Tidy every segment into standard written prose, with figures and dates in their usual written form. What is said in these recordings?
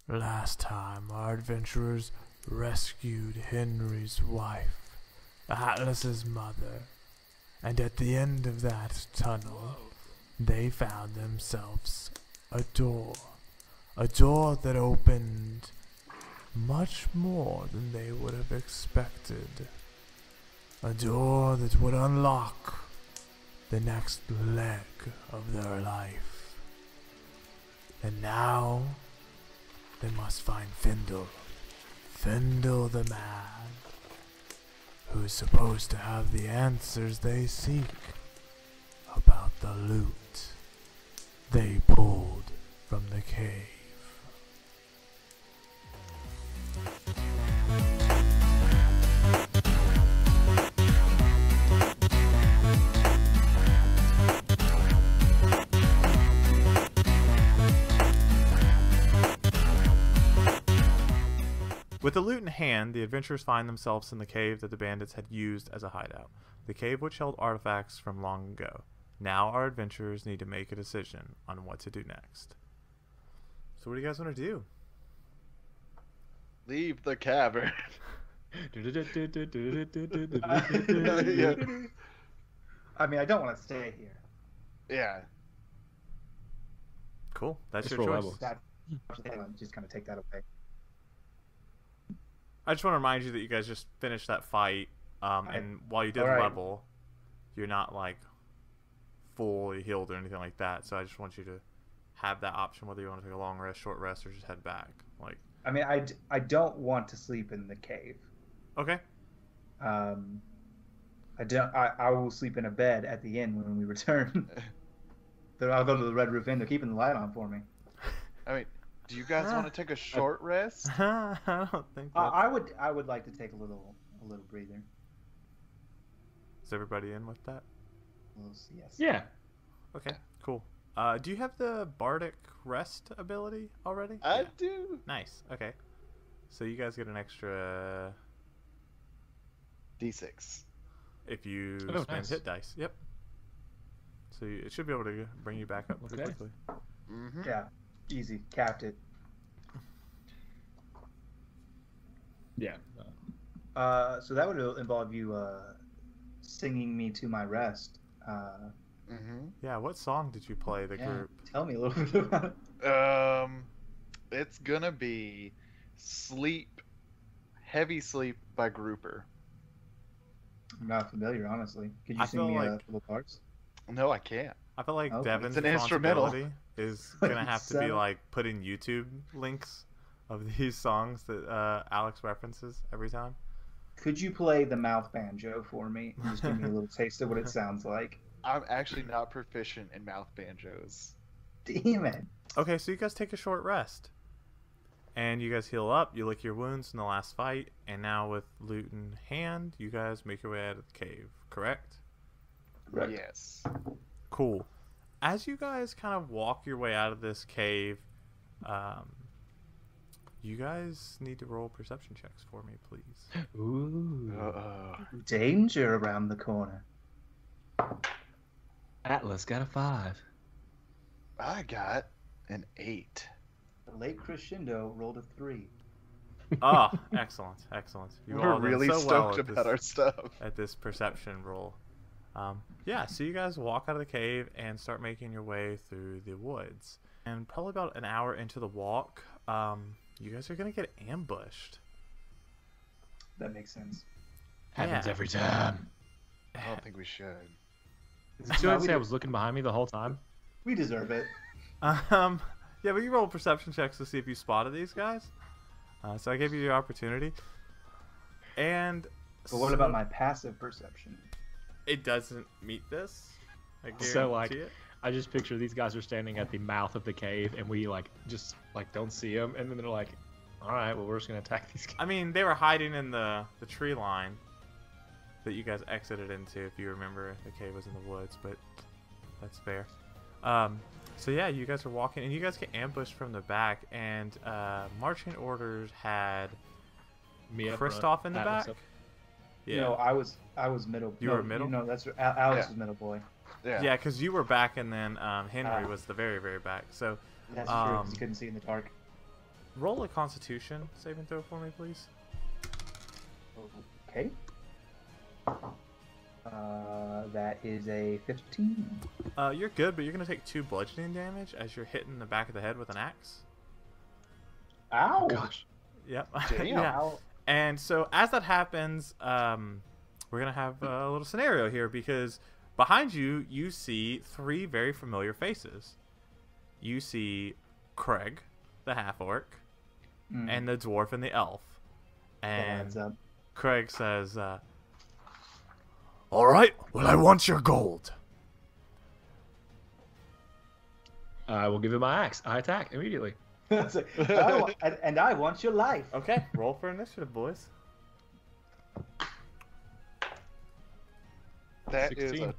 Last time, our adventurers rescued Henry's wife, Atlas's mother, and at the end of that tunnel, they found themselves a door that opened much more than they would have expected. A door that would unlock the next leg of their life. And now, they must find Fendyl the man, who is supposed to have the answers they seek about the loot they pulled from the cave. With the loot in hand, the adventurers find themselves in the cave that the bandits had used as a hideout. The cave which held artifacts from long ago. Now our adventurers need to make a decision on what to do next. So what do you guys want to do? Leave the cavern. I mean, I don't want to stay here. Yeah. Cool. That's Just your roll choice. levels. Just kind of take that away. I just want to remind you that you guys just finished that fight, and while you did Alright. level, you're not like fully healed or anything like that. So I just want you to have that option whether you want to take a long rest, short rest, or just head back. Like, I mean, I don't want to sleep in the cave. okay, I will sleep in a bed at the inn when we return. Then I'll go to the Red Roof Inn. They're keeping the light on for me. I mean, do you guys want to take a short rest? I don't think. That... I would like to take a little breather. Is everybody in with that? Yes. Yeah. Okay, cool. Do you have the bardic rest ability already? I do. Nice. Okay. So you guys get an extra D6. if you Oh, spend nice. hit dice. Yep. So it should be able to bring you back up pretty Okay. quickly. Mm-hmm. Yeah. Easy. Capped it. Yeah. So that would involve you singing me to my rest. Mm-hmm. Yeah. What song did you play? The Yeah. group. Tell me a little bit about it. It's gonna be Heavy Sleep by Grouper. I'm not familiar, honestly. Could I you sing feel me a like- couple parts? No, I can't. I feel like Okay. Devin's It's an instrumental. responsibility is gonna have to be So- like putting YouTube links of these songs that Alex references every time. Could you play the mouth banjo for me? And just give me a little taste of what it sounds like. I'm actually not proficient in mouth banjos. Damn it. Okay, so you guys take a short rest. And you guys heal up, you lick your wounds in the last fight, and now with loot in hand, you guys make your way out of the cave, correct? Correct. Yes. Cool. As you guys kind of walk your way out of this cave, you guys need to roll perception checks for me, please. Ooh. Danger around the corner. Atlas got a 5. I got an 8. The late crescendo rolled a 3. Ah, excellent, excellent. You We're all done really so well stoked at about this- our stuff. at this perception roll. Yeah, so you guys walk out of the cave and start making your way through the woods. And probably about an hour into the walk, you guys are going to get ambushed. That makes sense. Happens Yeah. every time. I don't think we should. Did you say I was looking behind me the whole time? We deserve it. Yeah, but you roll perception checks to see if you spotted these guys. So I gave you the opportunity. And But what about my passive perception? It doesn't meet this. I So, like, guarantee it. I just picture these guys are standing at the mouth of the cave, and we just don't see them, and then they're like, "All right, well, we're just gonna attack these guys." I mean, they were hiding in the tree line that you guys exited into, if you remember. The cave was in the woods, but that's fair. So yeah, you guys are walking, and you guys get ambushed from the back, and marching orders had Me up front, Kristoff in the Atlas back. up- Yeah, No, I was middle. You no, were middle? No, that's Alex Yeah. was middle boy. Yeah. because you were back, and then Henry was the very, very back. So That's true. 'Cause you couldn't see in the dark. roll a Constitution saving throw for me, please. Okay. That is a 15. You're good, but you're gonna take 2 bludgeoning damage as you're hitting the back of the head with an axe. Ow! Gosh. Yep. Damn. Yeah. Ow. And so as that happens, we're gonna have a little scenario here because behind you, you see 3 very familiar faces. You see Craig, the half-orc, and the dwarf and the elf. Adds And up. Craig says, All right, well, I want your gold. I will give him my axe. I attack immediately. And I want your life. okay, roll for initiative, boys. That is 16. a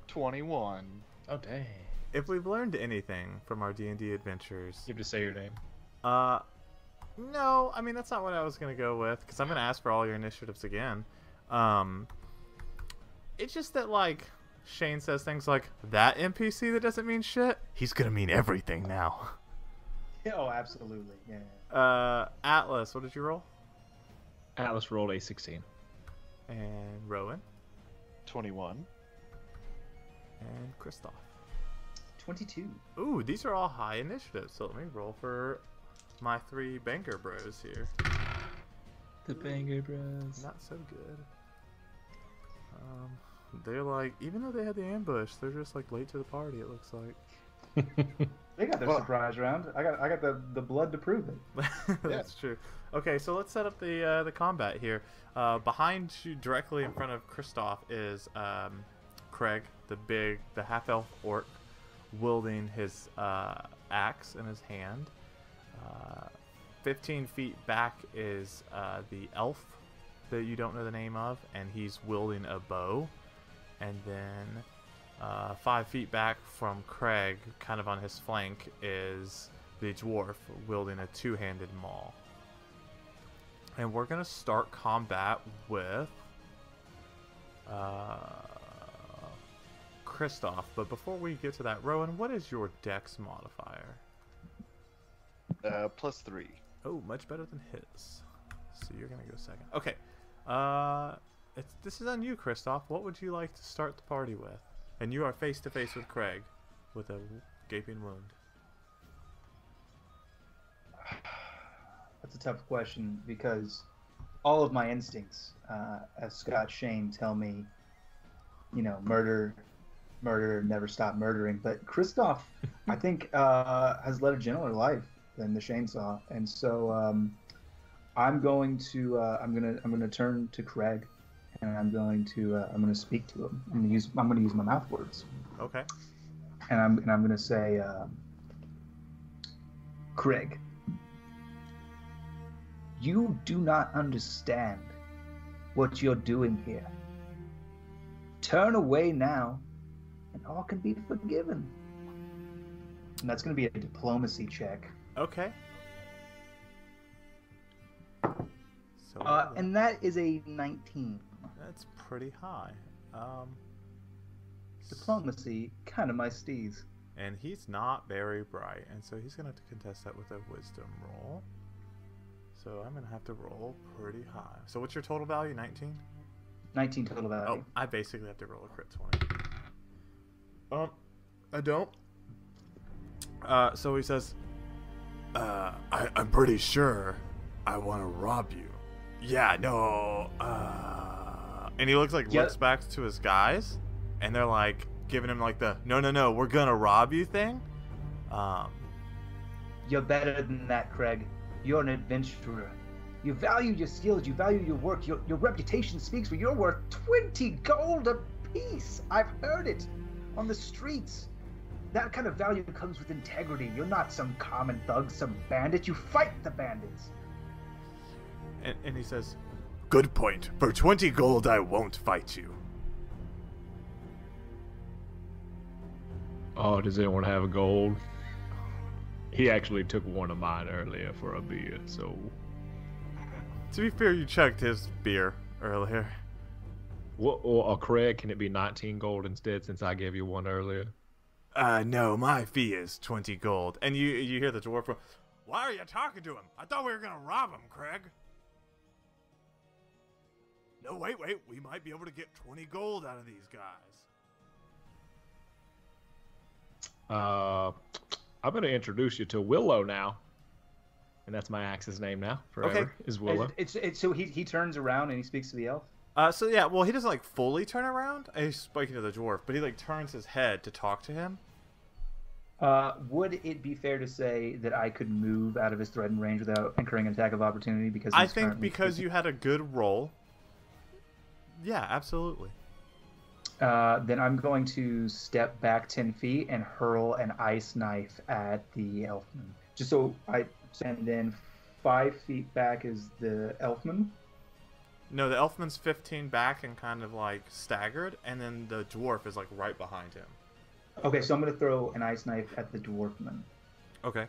21. Oh, dang. If we've learned anything from our D&D adventures, You have to say your name. no, I mean, that's not what I was going to go with, because I'm going to ask for all your initiatives again. It's just that, like, Shane says things like, that NPC that doesn't mean shit, he's going to mean everything now. Oh, absolutely. Yeah. Atlas, what did you roll? Atlas rolled a 16. And Rowan. 21. And Kristoff. 22. Ooh, these are all high initiatives, so let me roll for my 3 banker bros here. The Banger Bros. Not so good. They're like, even though they had the ambush, they're just like late to the party, it looks like. They got their Well- surprise round. I got the blood to prove it. That's true. Okay, so let's set up the combat here. Behind you, directly in front of Kristoff, is Craig, the half-elf orc, wielding his axe in his hand. 15 feet back is the elf that you don't know the name of, and he's wielding a bow. And then 5 feet back from Craig, kind of on his flank, is the dwarf wielding a 2-handed maul. And we're going to start combat with Kristoff. But before we get to that, Rowan, what is your dex modifier? +3. Oh, much better than his. So you're going to go second. Okay. This is on you, Kristoff. What would you like to start the party with? And you are face to face with Craig with a gaping wound. That's a tough question because all of my instincts, as Scott Shane tell me, murder, never stop murdering. But Kristoff, I think, has led a gentler life than the Shane saw, and so I'm going to turn to Craig, and I'm going to speak to him. I'm going to use my mouth words. Okay. And I'm going to say, Craig, you do not understand what you're doing here. Turn away now, and all can be forgiven. And that's going to be a diplomacy check. Okay. So And that is a 19. that's pretty high. Diplomacy, kind of my steez. And he's not very bright, and so he's gonna have to contest that with a wisdom roll. So I'm gonna have to roll pretty high. So what's your total value? 19? 19 total value. Oh, I basically have to roll a crit 20. I don't. So he says, I'm pretty sure I want to rob you. yeah, no, and he looks Yep. back to his guys, and they're like giving him like the no, we're gonna rob you thing. You're better than that, Craig. You're an adventurer. You value your skills, you value your work, your reputation speaks for you. You're worth 20 gold apiece. I've heard it on the streets. That kind of value comes with integrity. You're not some common thug, some bandit. You fight the bandits. And he says, Good point. For 20 gold, I won't fight you. Oh, does anyone have a gold? He actually took one of mine earlier for a beer, so... to be fair, you checked his beer earlier. What, or Craig, can it be 19 gold instead since I gave you one earlier? No, my fee is 20 gold. And you hear the dwarf go, Why are you talking to him? I thought we were gonna rob him, Craig. No, wait. We might be able to get 20 gold out of these guys. I'm going to introduce you to Willow now. And that's my axe's name now, forever, Okay. is Willow. So he turns around and he speaks to the elf? So yeah, well, he doesn't, like, fully turn around. He's speaking to the dwarf, but he, like, turns his head to talk to him. Would it be fair to say that I could move out of his threatened range without incurring an attack of opportunity? Because I think because you had a good roll. Yeah, absolutely. Then I'm going to step back 10 feet and hurl an ice knife at the elfman. Just so I... And then 5 feet back is the elfman. No, the elfman's 15 back and kind of, like, staggered, and then the dwarf is, like, right behind him. Okay, so I'm going to throw an ice knife at the dwarfman. Okay.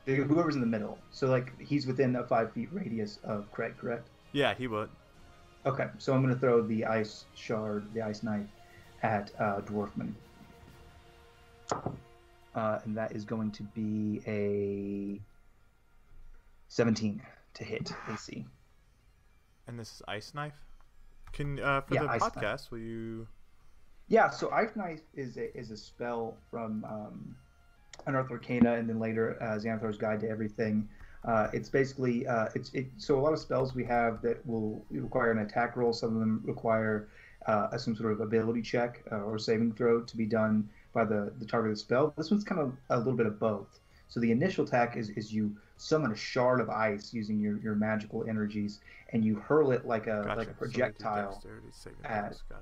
Whoever's in the middle. So, like, he's within a 5 feet radius of Craig, correct? Yeah, he would. Okay, so I'm going to throw the ice knife at dwarfman. And that is going to be a 17 to hit AC. And this is ice knife? For the podcast, knife. Will you... Yeah, so Ice Knife is a spell from Unearthed Arcana, and then later Xanathar's Guide to Everything. It's basically so a lot of spells we have that will require an attack roll. Some of them require some sort of ability check or saving throw to be done by the targeted spell. This one's kind of a little bit of both. So the initial attack is you summon a shard of ice using your magical energies, and you hurl it like a projectile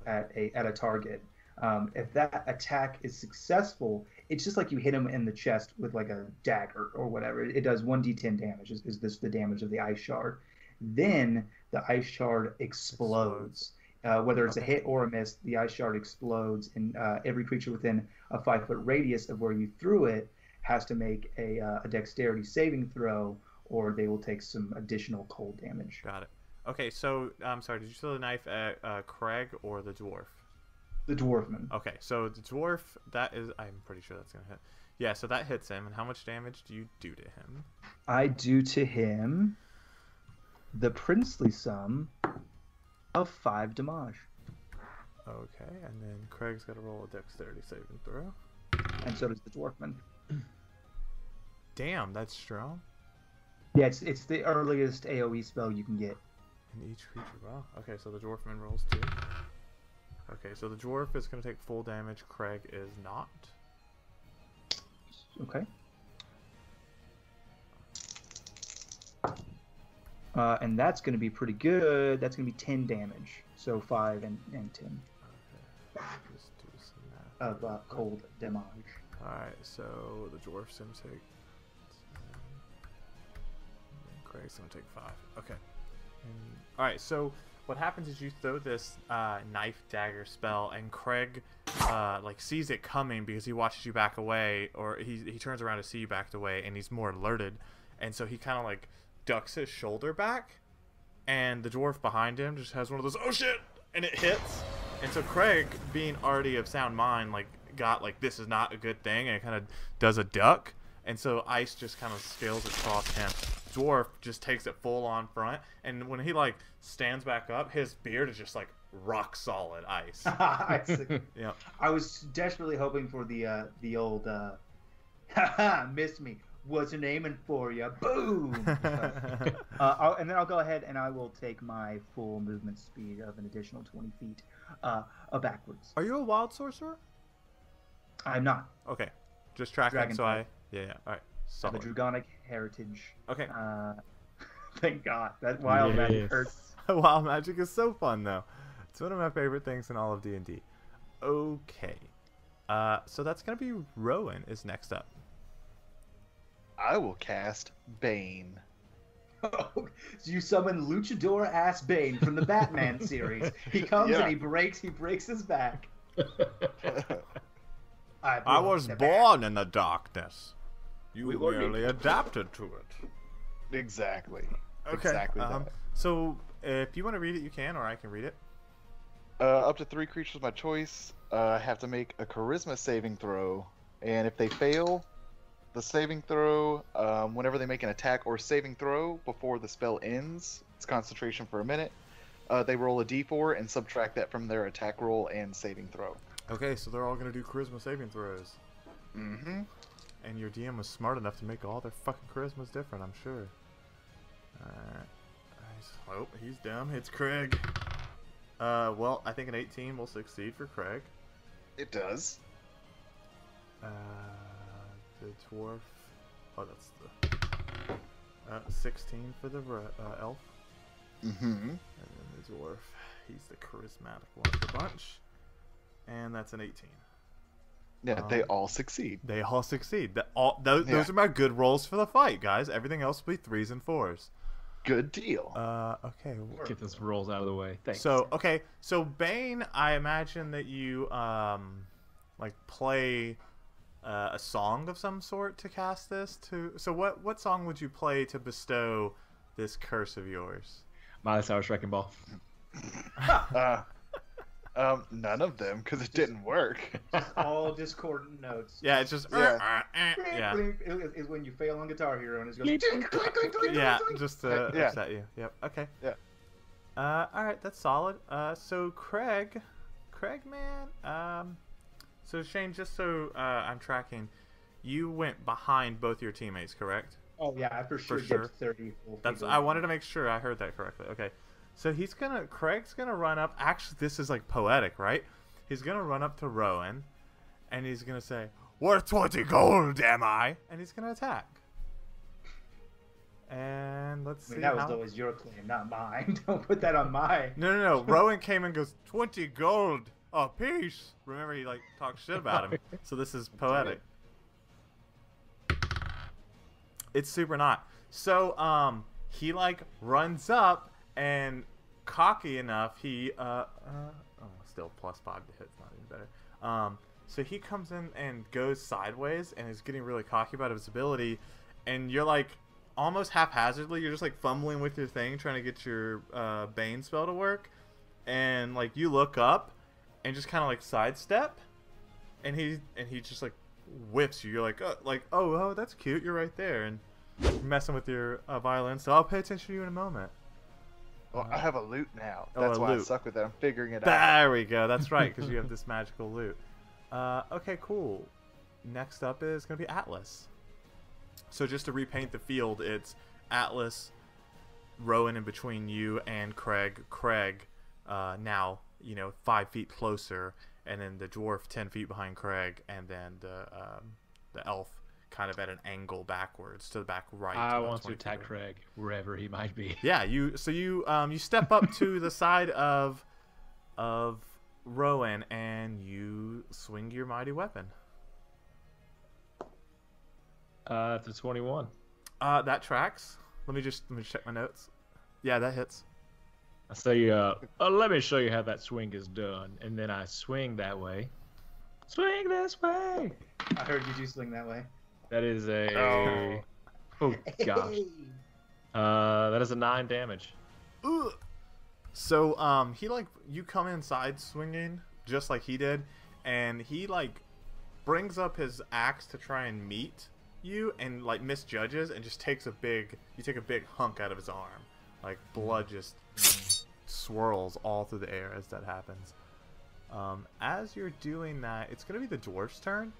at a target. If that attack is successful, it's just like you hit him in the chest with like a dagger or whatever. It does 1d10 damage. Is this the damage of the ice shard? Then the ice shard explodes. Whether it's a hit or a miss, the ice shard explodes, and every creature within a 5-foot radius of where you threw it has to make a dexterity saving throw, or they will take some additional cold damage. Got it. Okay, so I'm sorry. Did you throw the knife at Craig or the dwarf? The dwarfman. Okay, so the dwarf, that is... I'm pretty sure that's going to hit. Yeah, so that hits him. And how much damage do you do to him? I do to him the princely sum of 5 damage. Okay, and then Craig's got to roll a dexterity saving throw. And so does the dwarfman. Damn, that's strong. Yeah, it's the earliest AoE spell you can get. And each creature... Wow. Okay, so the dwarfman rolls 2. Okay, so the dwarf is going to take full damage. Craig is not. Okay. And that's going to be pretty good. That's going to be 10 damage. So 5 and 10. Okay. Just do some math. Of cold damage. Alright, so the dwarf's going to take... And Craig's going to take 5. Okay. Alright, so... What happens is you throw this knife dagger spell, and Craig like sees it coming because he watches you back away, or he turns around to see you backed away, and he's more alerted, and so he kind of like ducks his shoulder back, and the dwarf behind him just has one of those "oh shit!" and it hits, and so Craig, being already of sound mind, like got like this is not a good thing, and it kind of does a duck, and so ice just kind of scales across him. Dwarf just takes it full on front, and when he like stands back up, his beard is just like rock solid ice. Yeah. I was desperately hoping for the old missed me. Wasn't aiming for you. Boom. And then I'll go ahead and I will take my full movement speed of an additional 20 feet backwards. Are you a wild sorcerer? I'm not. Okay, just tracking. Dragon so type. Yeah. All right. I have a dragonic heritage. Okay. Thank God. That wild magic hurts. Wild magic is so fun, though. It's one of my favorite things in all of D&D. Okay. So that's going to be Rowan is next up. I will cast Bane. Oh, so you summon Luchador ass Bane from the Batman series. He comes and he breaks his back. I was born in the darkness. You merely adapted to it. Exactly. Okay. Exactly that. So if you want to read it, you can, or I can read it. Up to 3 creatures of my choice have to make a charisma saving throw, and if they fail, The saving throw, whenever they make an attack or saving throw before the spell ends, it's concentration for a minute. They roll a d4 and subtract that from their attack roll and saving throw. Okay, so they're all gonna do charisma saving throws. Mm-hmm. And your DM was smart enough to make all their fucking charismas different, I'm sure. Alright. Oh, he's dumb. It's Craig. Well, I think an 18 will succeed for Craig. It does. The dwarf. Oh, that's the 16 for the elf. Mm-hmm. And then the dwarf. He's the charismatic one of the bunch. And that's an 18. Yeah, they all succeed. They all succeed. Those are my good rolls for the fight, guys. Everything else will be 3s and 4s. Good deal. Okay. Get those rolls out of the way. Thanks. So, okay. So, Bane, I imagine that you, like, play a song of some sort to cast this? So, what song would you play to bestow this curse of yours? Miley Cyrus Wrecking Ball. None of them, because it didn't work. All discordant notes. Yeah, it's just... Yeah. Yeah. Is when you fail on Guitar Hero and it's goes... Yeah, just to Yeah. upset you. Yep. Okay. Yeah. All right, that's solid. So Craig, man. So Shane, just so I'm tracking, you went behind both your teammates, correct? Oh yeah, I for sure sure. get 30 full That's. feet I away. wanted to make sure I heard that correctly. Okay. So Craig's gonna run up. Actually, this is like poetic, right? He's gonna run up to Rowan, and he's gonna say, "Worth 20 gold, am I?" And he's gonna attack. And let's see. That was always your claim, not mine. Don't put that on my. No. Rowan came and goes 20 gold a piece. Remember, he like talked shit about him. So this is poetic. It's super not. So he like runs up and cocky enough. He still +5 to hit. Not even better. So he comes in and goes sideways and is getting really cocky about his ability, and you're like almost haphazardly. You're just like fumbling with your thing, trying to get your Bane spell to work, and like you look up and just kind of like sidestep, and he just like whips you. You're like oh that's cute. You're right there, and you're messing with your violin. So I'll pay attention to you in a moment. Well, I have a loot now. Oh, That's a why I loot. suck with it. I'm figuring it out. There we go. That's right, because you have this magical loot. Okay, cool. Next up is going to be Atlas. So just to repaint the field, it's Atlas, Rowan in between you and Craig. Craig, now 5 feet closer, and then the dwarf 10 feet behind Craig, and then the elf kind of at an angle backwards to the back right. I about want to 20 feet attack away. Craig wherever he might be. Yeah, you step up to the side of Rowan and you swing your mighty weapon. It's a 21. That tracks. Let me check my notes. Yeah, that hits. I say, let me show you how that swing is done, and then I swing that way. Swing this way. I heard you do swing that way. That is a. Oh gosh. That is a 9 damage. Ugh. So he you come inside swinging just like he did, and he brings up his axe to try and meet you, and misjudges and just takes a big hunk out of his arm. Like blood just swirls all through the air as that happens. As you're doing that, it's gonna be the dwarf's turn.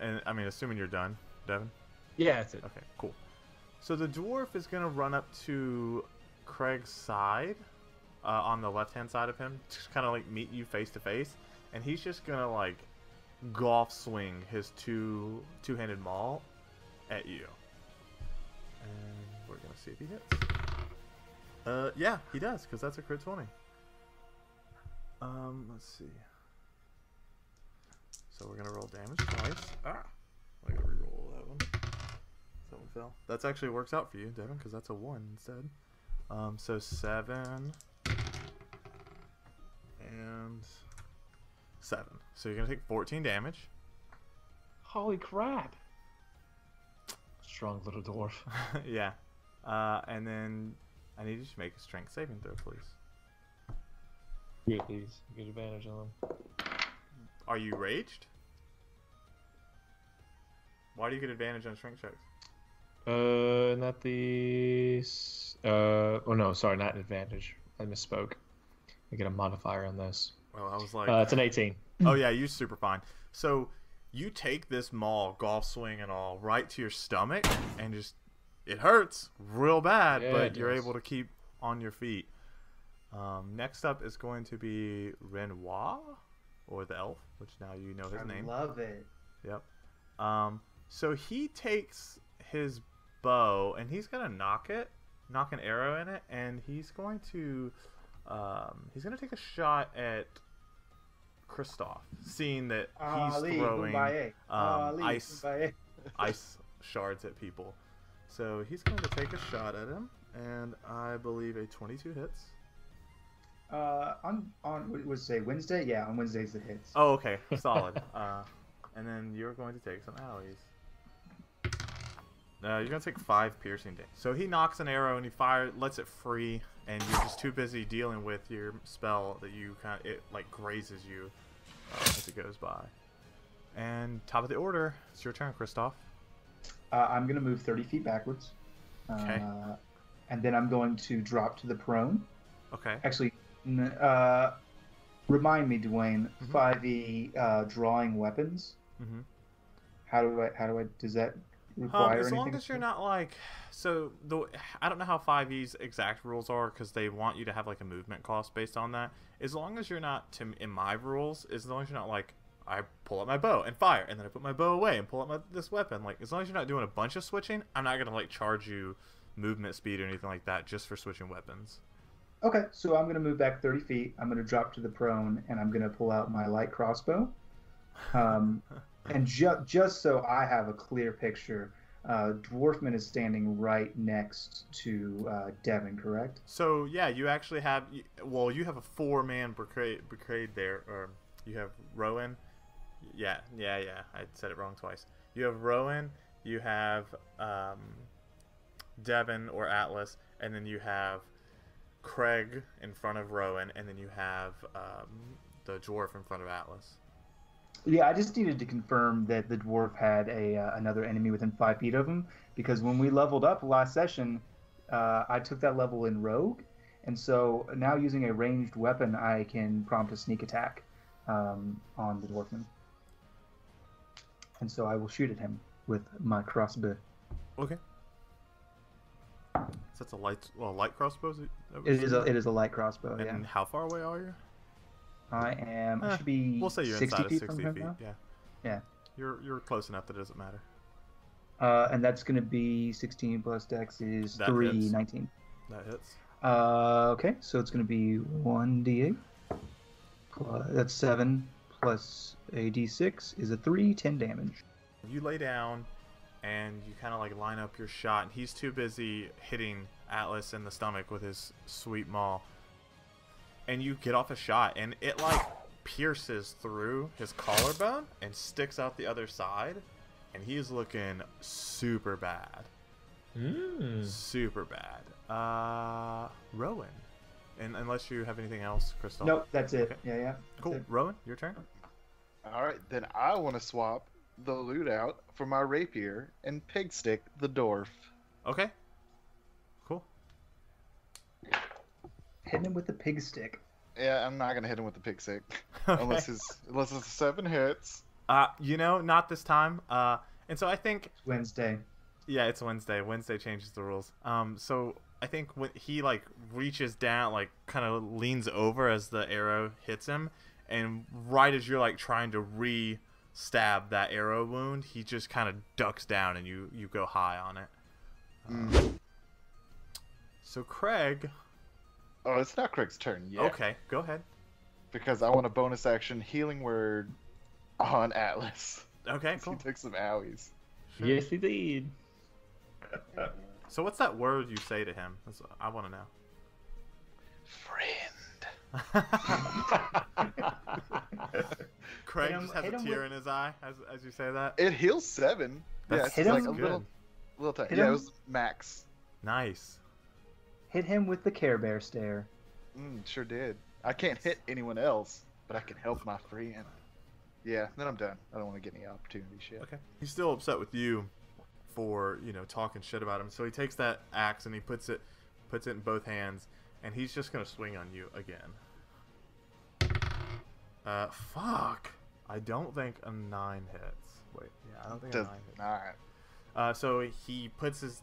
And I mean, assuming you're done, Devin. Yeah, that's it. Okay, cool. So the dwarf is gonna run up to Craig's side, on the left-hand side of him, just kind of meet you face to face, and he's just gonna golf swing his two-handed maul at you. And we're gonna see if he hits. Yeah, he does, because that's a crit 20. Let's see. So we're gonna roll damage twice. I gotta reroll that one. That one fell. That's actually works out for you, Devin, because that's a 1 instead. So 7 and 7. So you're gonna take 14 damage. Holy crap! Strong little dwarf. Yeah. And then I need you to make a strength saving throw, please. Yeah, please. Get advantage on them. Are you raged? Why do you get advantage on strength checks? Not the. Oh no, sorry, not an advantage. I misspoke. I get a modifier on this. Well, I was like, It's an 18. oh yeah, you're super fine. So you take this maul, golf swing and all, right to your stomach, and just it hurts real bad, Yeah, but it you're does. able to keep on your feet. Next up is going to be Renoir, or the elf, which now you know his I name. love it. Yep. So he takes his bow and he's gonna knock an arrow in it, and he's going to take a shot at Kristoff, seeing that he's Ali, throwing Mbaye. Ali, ice Mbaye. ice shards at people. So he's going to take a shot at him, and I believe a 22 hits. On what was say Wednesday? Yeah, on Wednesdays it hits. Oh, okay, solid. And then you're going to take some alleys. You're gonna take 5 piercing damage. So he knocks an arrow and he lets it free, and you're just too busy dealing with your spell that it like grazes you as it goes by. And top of the order, it's your turn, Kristoff. I'm gonna move 30 feet backwards. Okay. And then I'm going to drop to the prone. Okay. Actually, remind me, Dwayne. Mhm. 5e drawing weapons. Mm-hmm. How do I? Does that require As anything? long as you're not like I don't know how 5e's exact rules are, because they want you to have like a movement cost based on that. As long as you're not in my rules, as long as you're not like I pull out my bow and fire, and then I put my bow away and pull out this weapon, like as long as you're not doing a bunch of switching, I'm not gonna like charge you movement speed or anything like that just for switching weapons. Okay, so I'm gonna move back 30 feet. I'm gonna drop to the prone, and I'm gonna pull out my light crossbow. And just so I have a clear picture, Dwarfman is standing right next to Devin, correct? So yeah, you actually have you have a 4-man brigade there, or you have Rowan. Yeah. I said it wrong twice. You have Rowan, you have Devin or Atlas, and then you have Craig in front of Rowan, and then you have the dwarf in front of Atlas. Yeah, I just needed to confirm that the dwarf had another enemy within 5 feet of him, because when we leveled up last session, I took that level in Rogue, and so now using a ranged weapon, I can prompt a sneak attack on the dwarfman. And so I will shoot at him with my crossbow. Okay. So that's a light crossbow. It is a light crossbow. And Yeah. how far away are you? I am. I should be. We'll say you're 60 inside of feet 60 from him feet. now. Yeah. Yeah. You're close enough that it doesn't matter. And that's going to be 16 plus dex is That 3, hits. 19. That hits. Okay, so it's going to be 1d8. That's 7 plus a d6 is a 3, 10 damage. You lay down, and you kind of like line up your shot, and he's too busy hitting Atlas in the stomach with his sweet maul. And you get off a shot, and it like pierces through his collarbone and sticks out the other side, and he's looking super bad. Super bad. Rowan. And unless you have anything else, Kristoff. Nope, that's it. Okay. Yeah. That's Cool. it. Rowan, your turn. All right, then I want to swap the Lute out for my rapier and pig stick the dwarf. Okay. Cool. Hitting him with the pig stick. Yeah, I'm not gonna hit him with the pig stick Okay. unless it's 7 hits. Not this time. And so I think, It's Wednesday. yeah, it's Wednesday. Wednesday changes the rules. So I think when he like reaches down, like kind of leans over as the arrow hits him, and right as you're like trying to re-stab that arrow wound, he just kind of ducks down, and you go high on it. So Craig. Oh, it's not Craig's turn yet. Okay, go ahead. Because I want a bonus action healing word on Atlas. Okay, He cool. took some owies. Sure. Yes, he did. So what's that word you say to him? I want to know. Friend. Craig Hit him- just has hit a him tear with- in his eye as you say that. It heals 7. That's- Yeah, it's Hit like him- a little tiny. Hit Yeah, him- it was max. Nice. Hit him with the Care Bear stare. Sure did. I can't hit anyone else, but I can help my friend. Yeah, then I'm done. I don't want to get any opportunities yet. Okay. He's still upset with you for, talking shit about him. So he takes that axe and he puts it in both hands, and he's just going to swing on you again. Fuck. I don't think a 9 hits. Wait, yeah, I don't think a 9 hits. Alright. So he puts his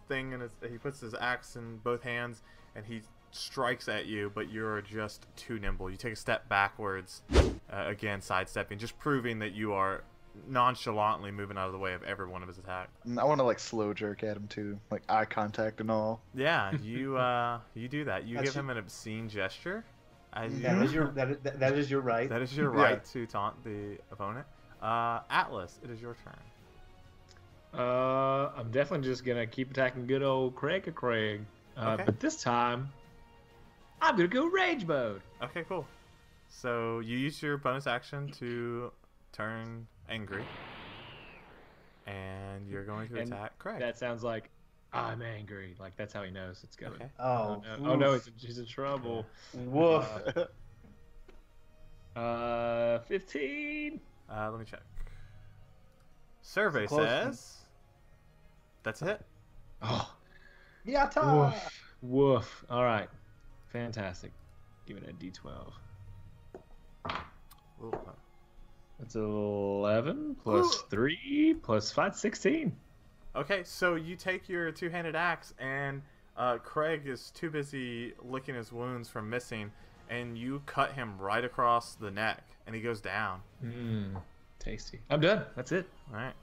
axe in both hands, and he strikes at you, but you're just too nimble. You take a step backwards, again sidestepping, just proving that you are nonchalantly moving out of the way of every one of his attacks. I want to like slow jerk at him too, like eye contact and all. Yeah, you you do that. You give him an obscene gesture. That is your right. That is your right to taunt the opponent. Atlas, it is your turn. I'm definitely just gonna keep attacking good old Craig. Okay. But this time, I'm gonna go rage mode. Okay, cool. So you use your bonus action to turn angry, and you're going to attack Craig. That sounds like I'm angry. Like that's how he knows it's going. Okay. Oh, oh no, he's in trouble. Woof. 15. Let me check. Survey It's a close says that's a hit. Oh, Yatta! woof. All right, fantastic. Give it a D12. Ooh, That's 11 plus 3 plus 5, 16. Okay, so you take your two-handed axe, and Craig is too busy licking his wounds from missing, and you cut him right across the neck, and he goes down. Tasty. I'm done. That's it. All right.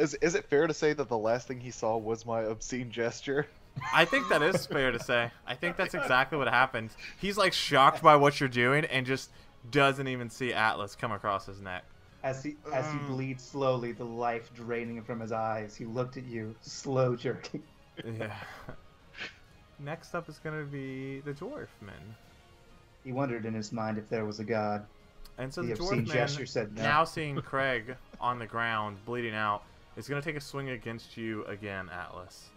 Is it fair to say that the last thing he saw was my obscene gesture? I think that is fair to say. I think that's exactly what happens. He's like shocked by what you're doing, and just doesn't even see Atlas come across his neck. As he bleeds slowly, the life draining from his eyes, he looked at you, slow jerking. Yeah. Next up is going to be the Dwarfman. He wondered in his mind if there was a god. And so The the obscene gesture Dwarfman, said no. now seeing Craig on the ground, bleeding out, is going to take a swing against you again, Atlas,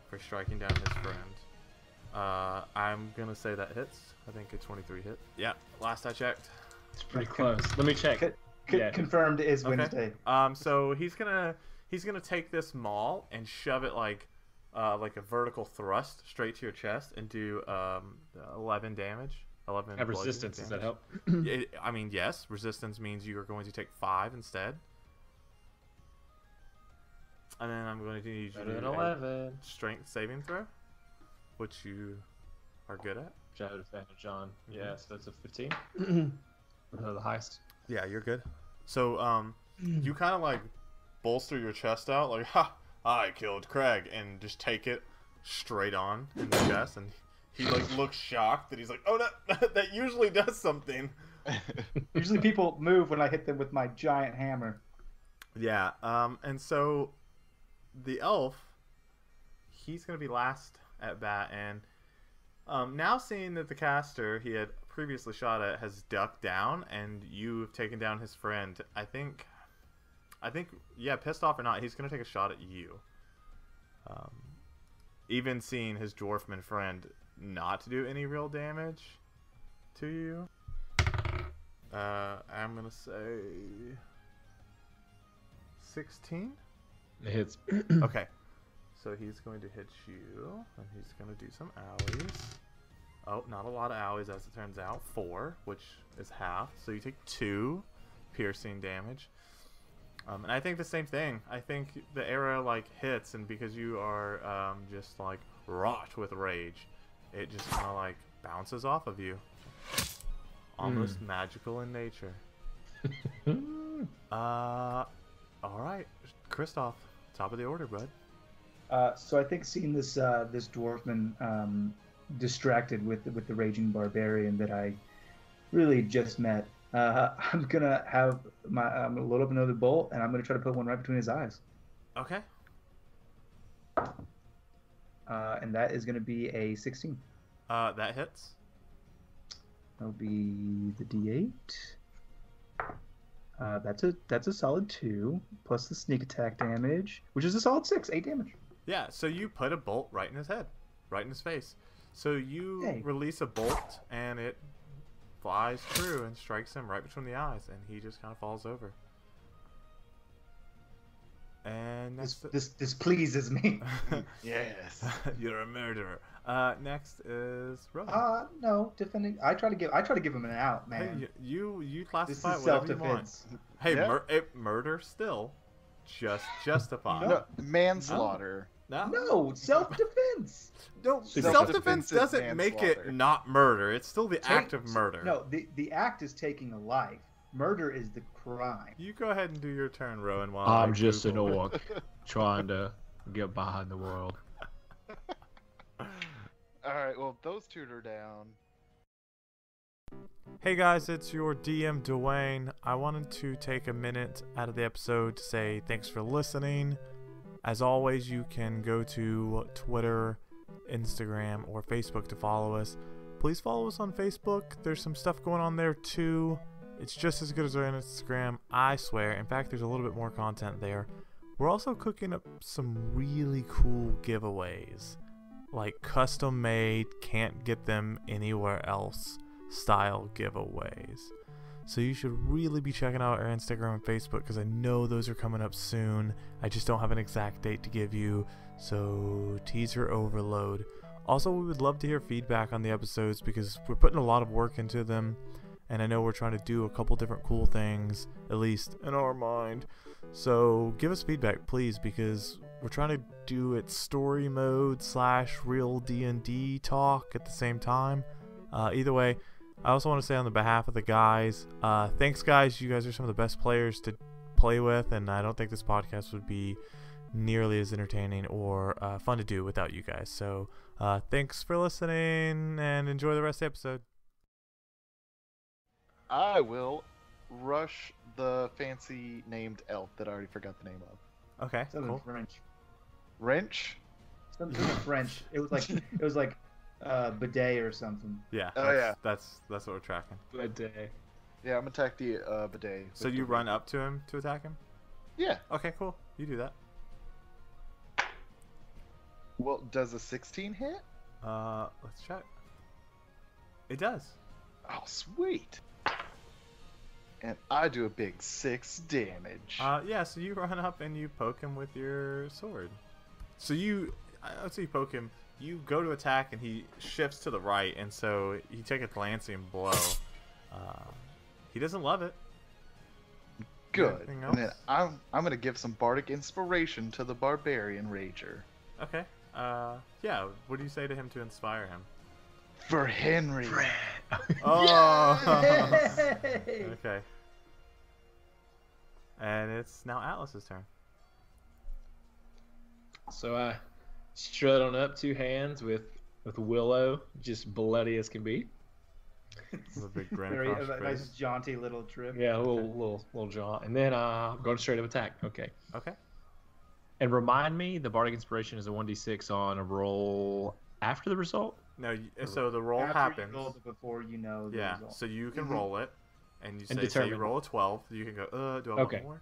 for striking down his friend. I'm going to say that hits. I think a 23 hit. Yeah, last I checked. It's pretty close. Let me check. Yeah. Confirmed is Okay. Wednesday. So he's gonna take this maul and shove it like a vertical thrust straight to your chest and do 11 damage. 11. Have resistance. Does that help? I mean, yes. Resistance means you are going to take 5 instead. And then I'm going to need you to do 11. strength saving throw, which you are good at. Which I have advantage on. Yeah, so that's a 15. The highest. Yeah, you're good. So, you kind of like bolster your chest out, like, ha, I killed Craig, and just take it straight on in the chest, and he like looks shocked that he's like, oh, that usually does something. Usually people move when I hit them with my giant hammer. Yeah, and so the elf, he's gonna be last at bat, and now seeing that the caster he had previously shot at has ducked down, and you've taken down his friend, I think, yeah, pissed off or not, he's gonna take a shot at you. Even seeing his dwarfman friend not to do any real damage to you. I'm gonna say 16. It hits. Okay, so he's going to hit you, and he's gonna do some owies. Oh, not a lot of owies as it turns out. 4, which is half. So you take 2 piercing damage. And I think the same thing. I think the arrow like hits, and because you are just like wrought with rage, it just kind of like bounces off of you. Almost magical in nature. All right, Kristoff, top of the order, bud. So I think seeing this this dwarfman distracted with the raging barbarian that I really just met, I'm gonna have I'm gonna load up another bolt, and I'm gonna try to put one right between his eyes. Okay. And that is gonna be a 16. That hits. That'll be the D8. That's a solid 2 plus the sneak attack damage, which is a solid 6, 8 damage. Yeah, so you put a bolt right in his head, right in his face. So you Hey. release a bolt, and it flies through and strikes him right between the eyes, and he just kind of falls over. And This pleases me. Yes. You're a murderer. Next is Rowan. No, defending. I try to give him an out, man. Hey, you This classify is it whatever you want. self-defense. Hey, Yeah. murder still, just justified. No, manslaughter. No, self-defense. No, Self-defense self-defense is doesn't make it manslaughter. not murder. It's still the act of murder. No, the act is taking a life. Murder is the crime. You go ahead and do your turn, Rowan. While I'm I just an Google it. orc trying to get behind the world. Alright, well, those two are down. Hey guys, it's your DM Dwayne. I wanted to take a minute out of the episode to say thanks for listening. As always, you can go to Twitter, Instagram, or Facebook to follow us. Please follow us on Facebook. There's some stuff going on there too. It's just as good as our Instagram, I swear. In fact, there's a little bit more content there. We're also cooking up some really cool giveaways, like custom made, can't get them anywhere else style giveaways. So you should really be checking out our Instagram and Facebook, because I know those are coming up soon. I just don't have an exact date to give you, so teaser overload. Also, we would love to hear feedback on the episodes, because we're putting a lot of work into them, and I know we're trying to do a couple different cool things, at least in our mind. So give us feedback, please, because we're trying to do it story mode / real D&D talk at the same time. Either way, I also want to say on the behalf of the guys, thanks guys. You guys are some of the best players to play with, and I don't think this podcast would be nearly as entertaining or fun to do without you guys. So thanks for listening, and enjoy the rest of the episode. I will rush the fancy named elf that I already forgot the name of. Okay, Something cool. French. Wrench? Something French. It was like bidet or something. Yeah. Oh, yeah. That's what we're tracking. Good day. Yeah, I'm gonna attack the bidet. So with you the run wrench. up to him to attack him? Yeah. Okay, cool. You do that. Well, does a 16 hit? Let's check. It does. Oh, sweet. And I do a big 6 damage. Yeah, so you run up and you poke him with your sword. So let's say you poke him, you go to attack and he shifts to the right, and so you take a glancing blow. He doesn't love it. Good. Anything And then else? I'm gonna give some bardic inspiration to the barbarian rager. Okay. Yeah, what do you say to him to inspire him? For Henry. Oh! Yay! Okay. And it's now Atlas's turn. So I strut on up, two hands with Willow, just bloody as can be. With a big grin Very across your a nice face. jaunty little trip. Yeah, a little jaunt, and then going straight up attack. Okay. Okay. And remind me, the bardic inspiration is a 1d6 on a roll after the result. No, so the roll After happens. You roll it before you know the Yeah, result. so you can Mhm. roll it, and you And say you determine. roll a 12. You can go, do I Okay. want more?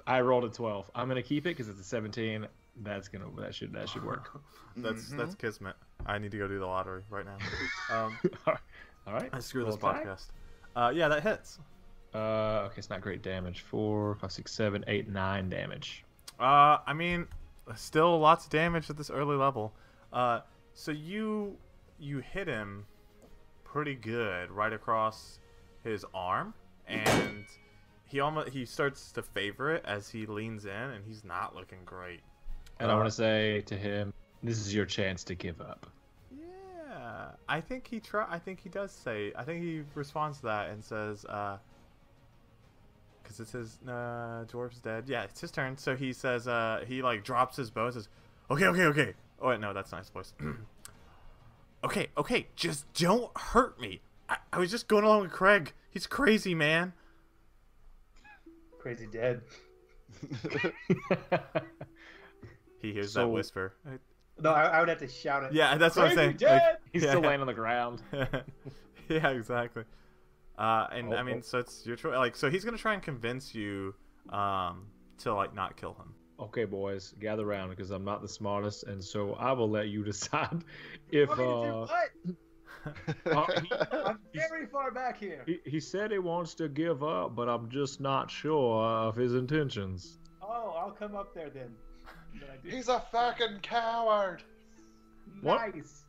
I rolled a 12. I'm gonna keep it because it's a 17. That should work. That's kismet. I need to go do the lottery right now. All right. Let's screw this Roll attack. podcast. Yeah, that hits. Okay, it's not great damage. 4, 5, 6, 7, 8, 9 damage. I mean, still lots of damage at this early level. So you hit him pretty good right across his arm, and he starts to favor it as he leans in, and he's not looking great. And I want to say to him, this is your chance to give up. Yeah, I think he does say. I think he responds to that and says, because it says dwarf's dead. Yeah, it's his turn. So he says, he like drops his bow and says, okay. Oh wait, no, that's a nice voice. Okay, just don't hurt me. I was just going along with Craig. He's crazy, man. Crazy dead. He hears So- that whisper. No, I would have to shout it. Yeah, that's what I'm saying. Crazy dead! He's Yeah. still laying on the ground. Yeah, exactly. And I Oh. mean, so it's your choice. Like, so he's gonna try and convince you, to like not kill him. Okay, boys, gather around because I'm not the smartest, and so I will let you decide if Want me to do what? I'm very far back here. He said he wants to give up, but I'm just not sure of his intentions. Oh, I'll come up there then. He's a fucking coward. What? Nice.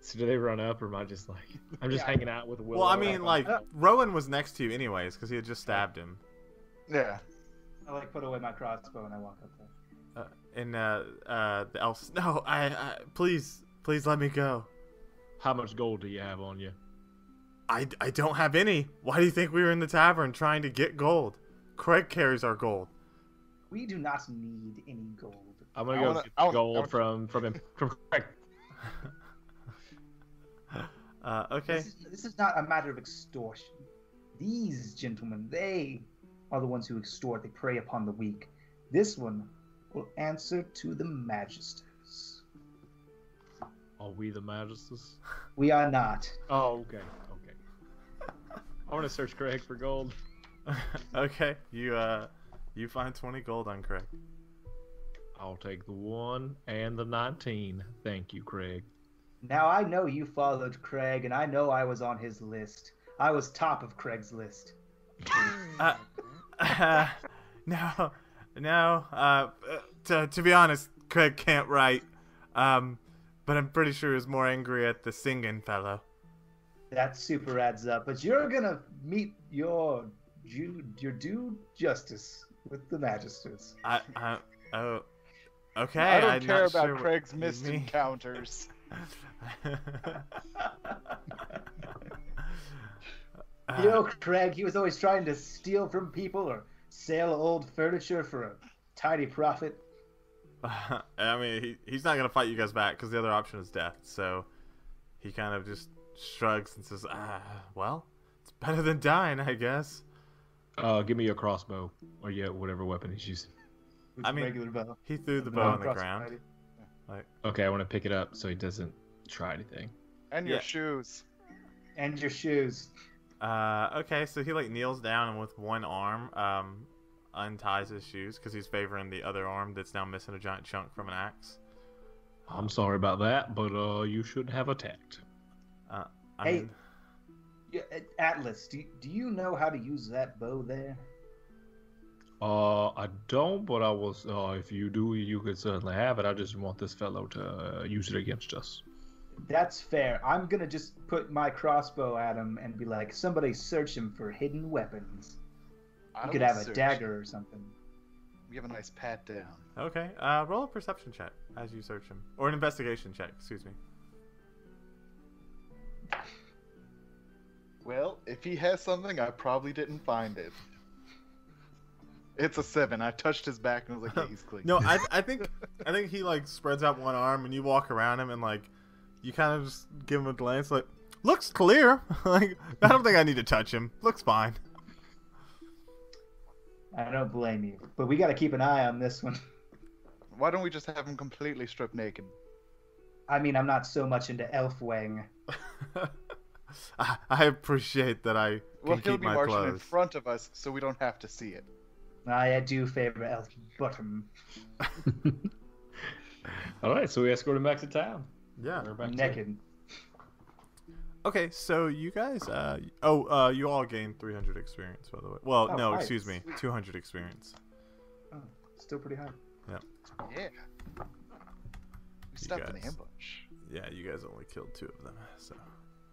So do they run up, or am I just like I'm just Yeah. hanging out with Willow? Well, I mean, like Rowan was next to you anyways because he had just stabbed him. Yeah. I like put away my crossbow and I walk up there. And the elf. No, I please let me go. How much gold do you have on you? I don't have any. Why do you think we were in the tavern trying to get gold? Craig carries our gold. We do not need any gold. I'm gonna I go wanna- get I the wanna- gold from Craig. Okay. This is not a matter of extortion. These gentlemen, they are the ones who extort. They prey upon the weak. This one will answer to the magisters. Are we the magisters? We are not. Oh, okay. I want to search Craig for gold. Okay. You find 20 gold on Craig. I'll take the 1 and the 19. Thank you, Craig. Now I know you followed Craig, and I know I was on his list. I was top of Craig's list. No. To be honest, Craig can't write. But I'm pretty sure he was more angry at the singing fellow. That super adds up. But you're gonna meet your due justice with the magisters. Oh, okay. I don't I'm care not about sure what Craig's you missed mean. encounters. You know, Craig, he was always trying to steal from people or sell old furniture for a tidy profit. I mean, he's not gonna fight you guys back because the other option is death. So he kind of just shrugs and says, well, it's better than dying, I guess." Give me your crossbow, or whatever weapon he's using. With I a mean, regular bow. He threw the bow on the Cross ground. fighting. Okay, I want to pick it up so he doesn't try anything. And your Yeah. shoes. And your shoes. Okay, so he like kneels down and with one arm unties his shoes because he's favoring the other arm that's now missing a giant chunk from an axe. I'm sorry about that, but you should have attacked. I Hey. mean, Yeah, Atlas, do you know how to use that bow there? I don't, but I was. If you do, you could certainly have it. I just want this fellow to use it against us. That's fair. I'm gonna just put my crossbow at him and be like, somebody search him for hidden weapons. I You could will have a search. dagger or something. We have a nice pat down. okay. Roll a perception check as you search him, or an investigation check. Excuse me. Well, if he has something, I probably didn't find it. It's a 7. I touched his back and was like, yeah, he's clean. No, I think he like spreads out one arm and you walk around him and like you kind of just give him a glance like looks clear. Like I don't think I need to touch him. Looks fine. I don't blame you, but we gotta keep an eye on this one. Why don't we just have him completely stripped naked? I mean, I'm not so much into elf wang. I appreciate that I can Well, he'll keep be my marching in clothes. front of us, so we don't have to see it. I do favor elf bottom. All right, so we escort him back to town. Yeah. We're back to- Naked. Okay, so you guys, you all gained 300 experience, by the way. Well, Oh, no, nice. excuse me, 200 experience. Oh, still pretty high. Yeah. We stopped an guys. ambush. Yeah, you guys only killed 2 of them, so.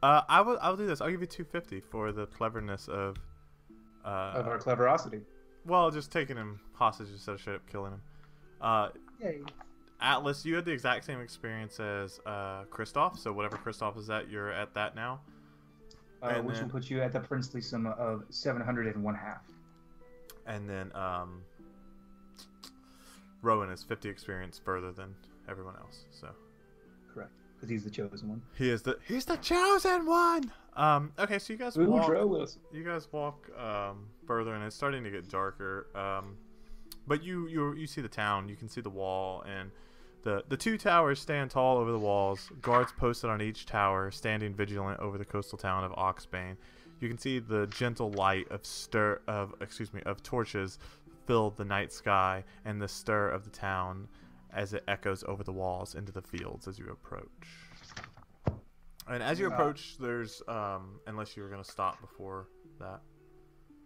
I'll do this. I'll give you 250 for the cleverness of Of our cleverosity. well, just taking him hostage instead of straight up killing him. Yay. Atlas, you had the exact same experience as Kristoff, so whatever Kristoff is at, you're at that now. And Which then- will put you at the princely sum of 701 half. And then Rowan is 50 experience further than everyone else, so. Correct. Because he's the chosen one. He's the chosen one. Okay, so you guys Ooh, walk. Wilson. You guys walk further, and it's starting to get darker. But you see the town. You can see the wall, and the 2 towers stand tall over the walls. Guards posted on each tower, standing vigilant over the coastal town of Oxbane. You can see the gentle light of torches fill the night sky, and the stir of the town as it echoes over the walls into the fields as you approach. And as you approach, there's unless you were gonna stop before that.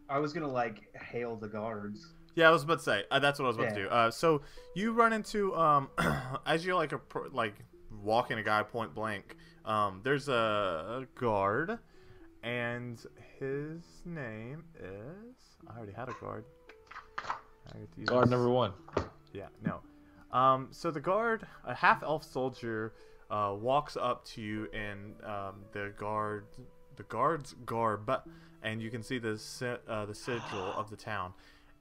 I was gonna like hail the guards. Yeah, I was about to say that's what I was about to do. So you run into as you're like walking a guy point blank. There's a guard, and his name is I already had a guard. Guard number 1. Yeah, no. So the guard, a half-elf soldier, walks up to you in the guard's garb, and you can see the sigil of the town,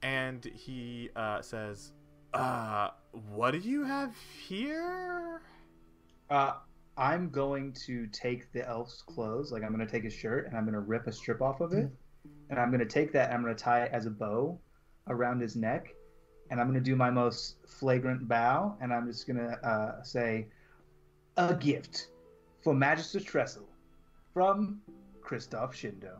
and he says, "What do you have here?" I'm going to take the elf's clothes. Like I'm going to take his shirt and I'm going to rip a strip off of it, and I'm going to take that and I'm going to tie it as a bow around his neck, and I'm going to do my most flagrant bow, and I'm just going to say, "A gift for Magister Tressel from Kristoff Shindo."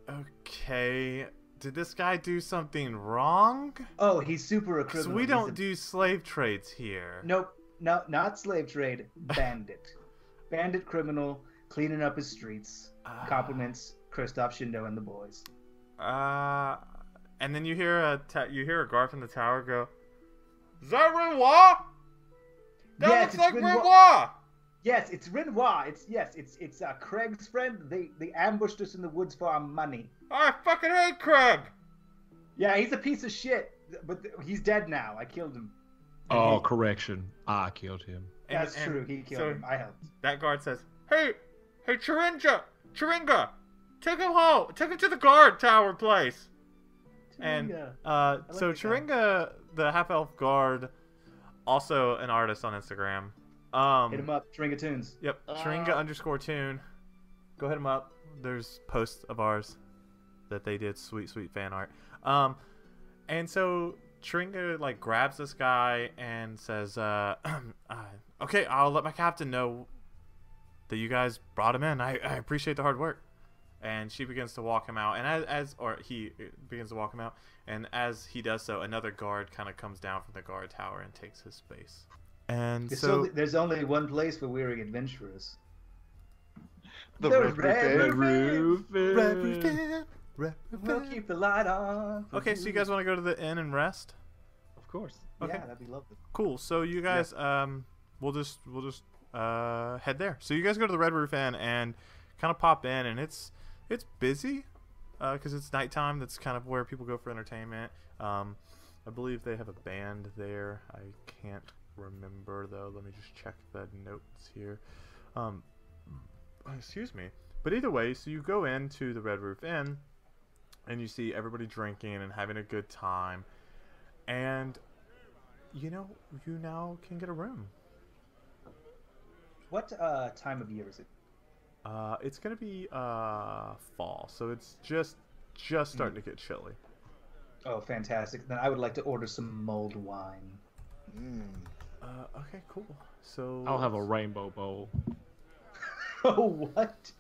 Okay. Did this guy do something wrong? Oh, he's super a criminal. So we don't do slave trades here. Nope. No, not slave trade. Bandit. Bandit criminal cleaning up his streets. Compliments Kristoff Shindo and the boys. And then you hear a guard from the tower go, "Is that Renoir? That looks like Renoir." Yes, it's Renoir. It's Craig's friend. They ambushed us in the woods for our money. I fucking hate Craig. Yeah, he's a piece of shit, but he's dead now. I killed him. Oh, correction. I killed him. That's true. He killed him. I helped. That guard says, Hey, Chiringa, take him home. Take him to the guard tower place." And so Chiringa, the half-elf guard, also an artist on Instagram. Hit him up, Chiringa Tunes. Yep, Chiringa_tune. Go hit him up. There's posts of ours that they did sweet fan art. And so Chiringa like grabs this guy and says, "Okay, I'll let my captain know that you guys brought him in. I appreciate the hard work." And she begins to walk him out, and he begins to walk him out, and as he does so, another guard kind of comes down from the guard tower and takes his space. And there's only one place for weary adventurers. The Red Roof Inn. We'll keep the light on. Okay, so you guys want to go to the inn and rest? Of course. Okay. Yeah, that'd be lovely. Cool. So you guys, we'll just head there. So you guys go to the Red Roof Inn and kind of pop in, and it's busy because it's nighttime. That's kind of where people go for entertainment. I believe they have a band there. I can't remember though. Let me just check the notes here. Excuse me. But either way, so you go into the Red Roof Inn, and you see everybody drinking and having a good time, and you now can get a room. What time of year is it? It's gonna be fall, so it's just starting to get chilly. Oh, fantastic! Then I would like to order some mulled wine. Okay, cool. So I'll have a rainbow bowl. Oh, what?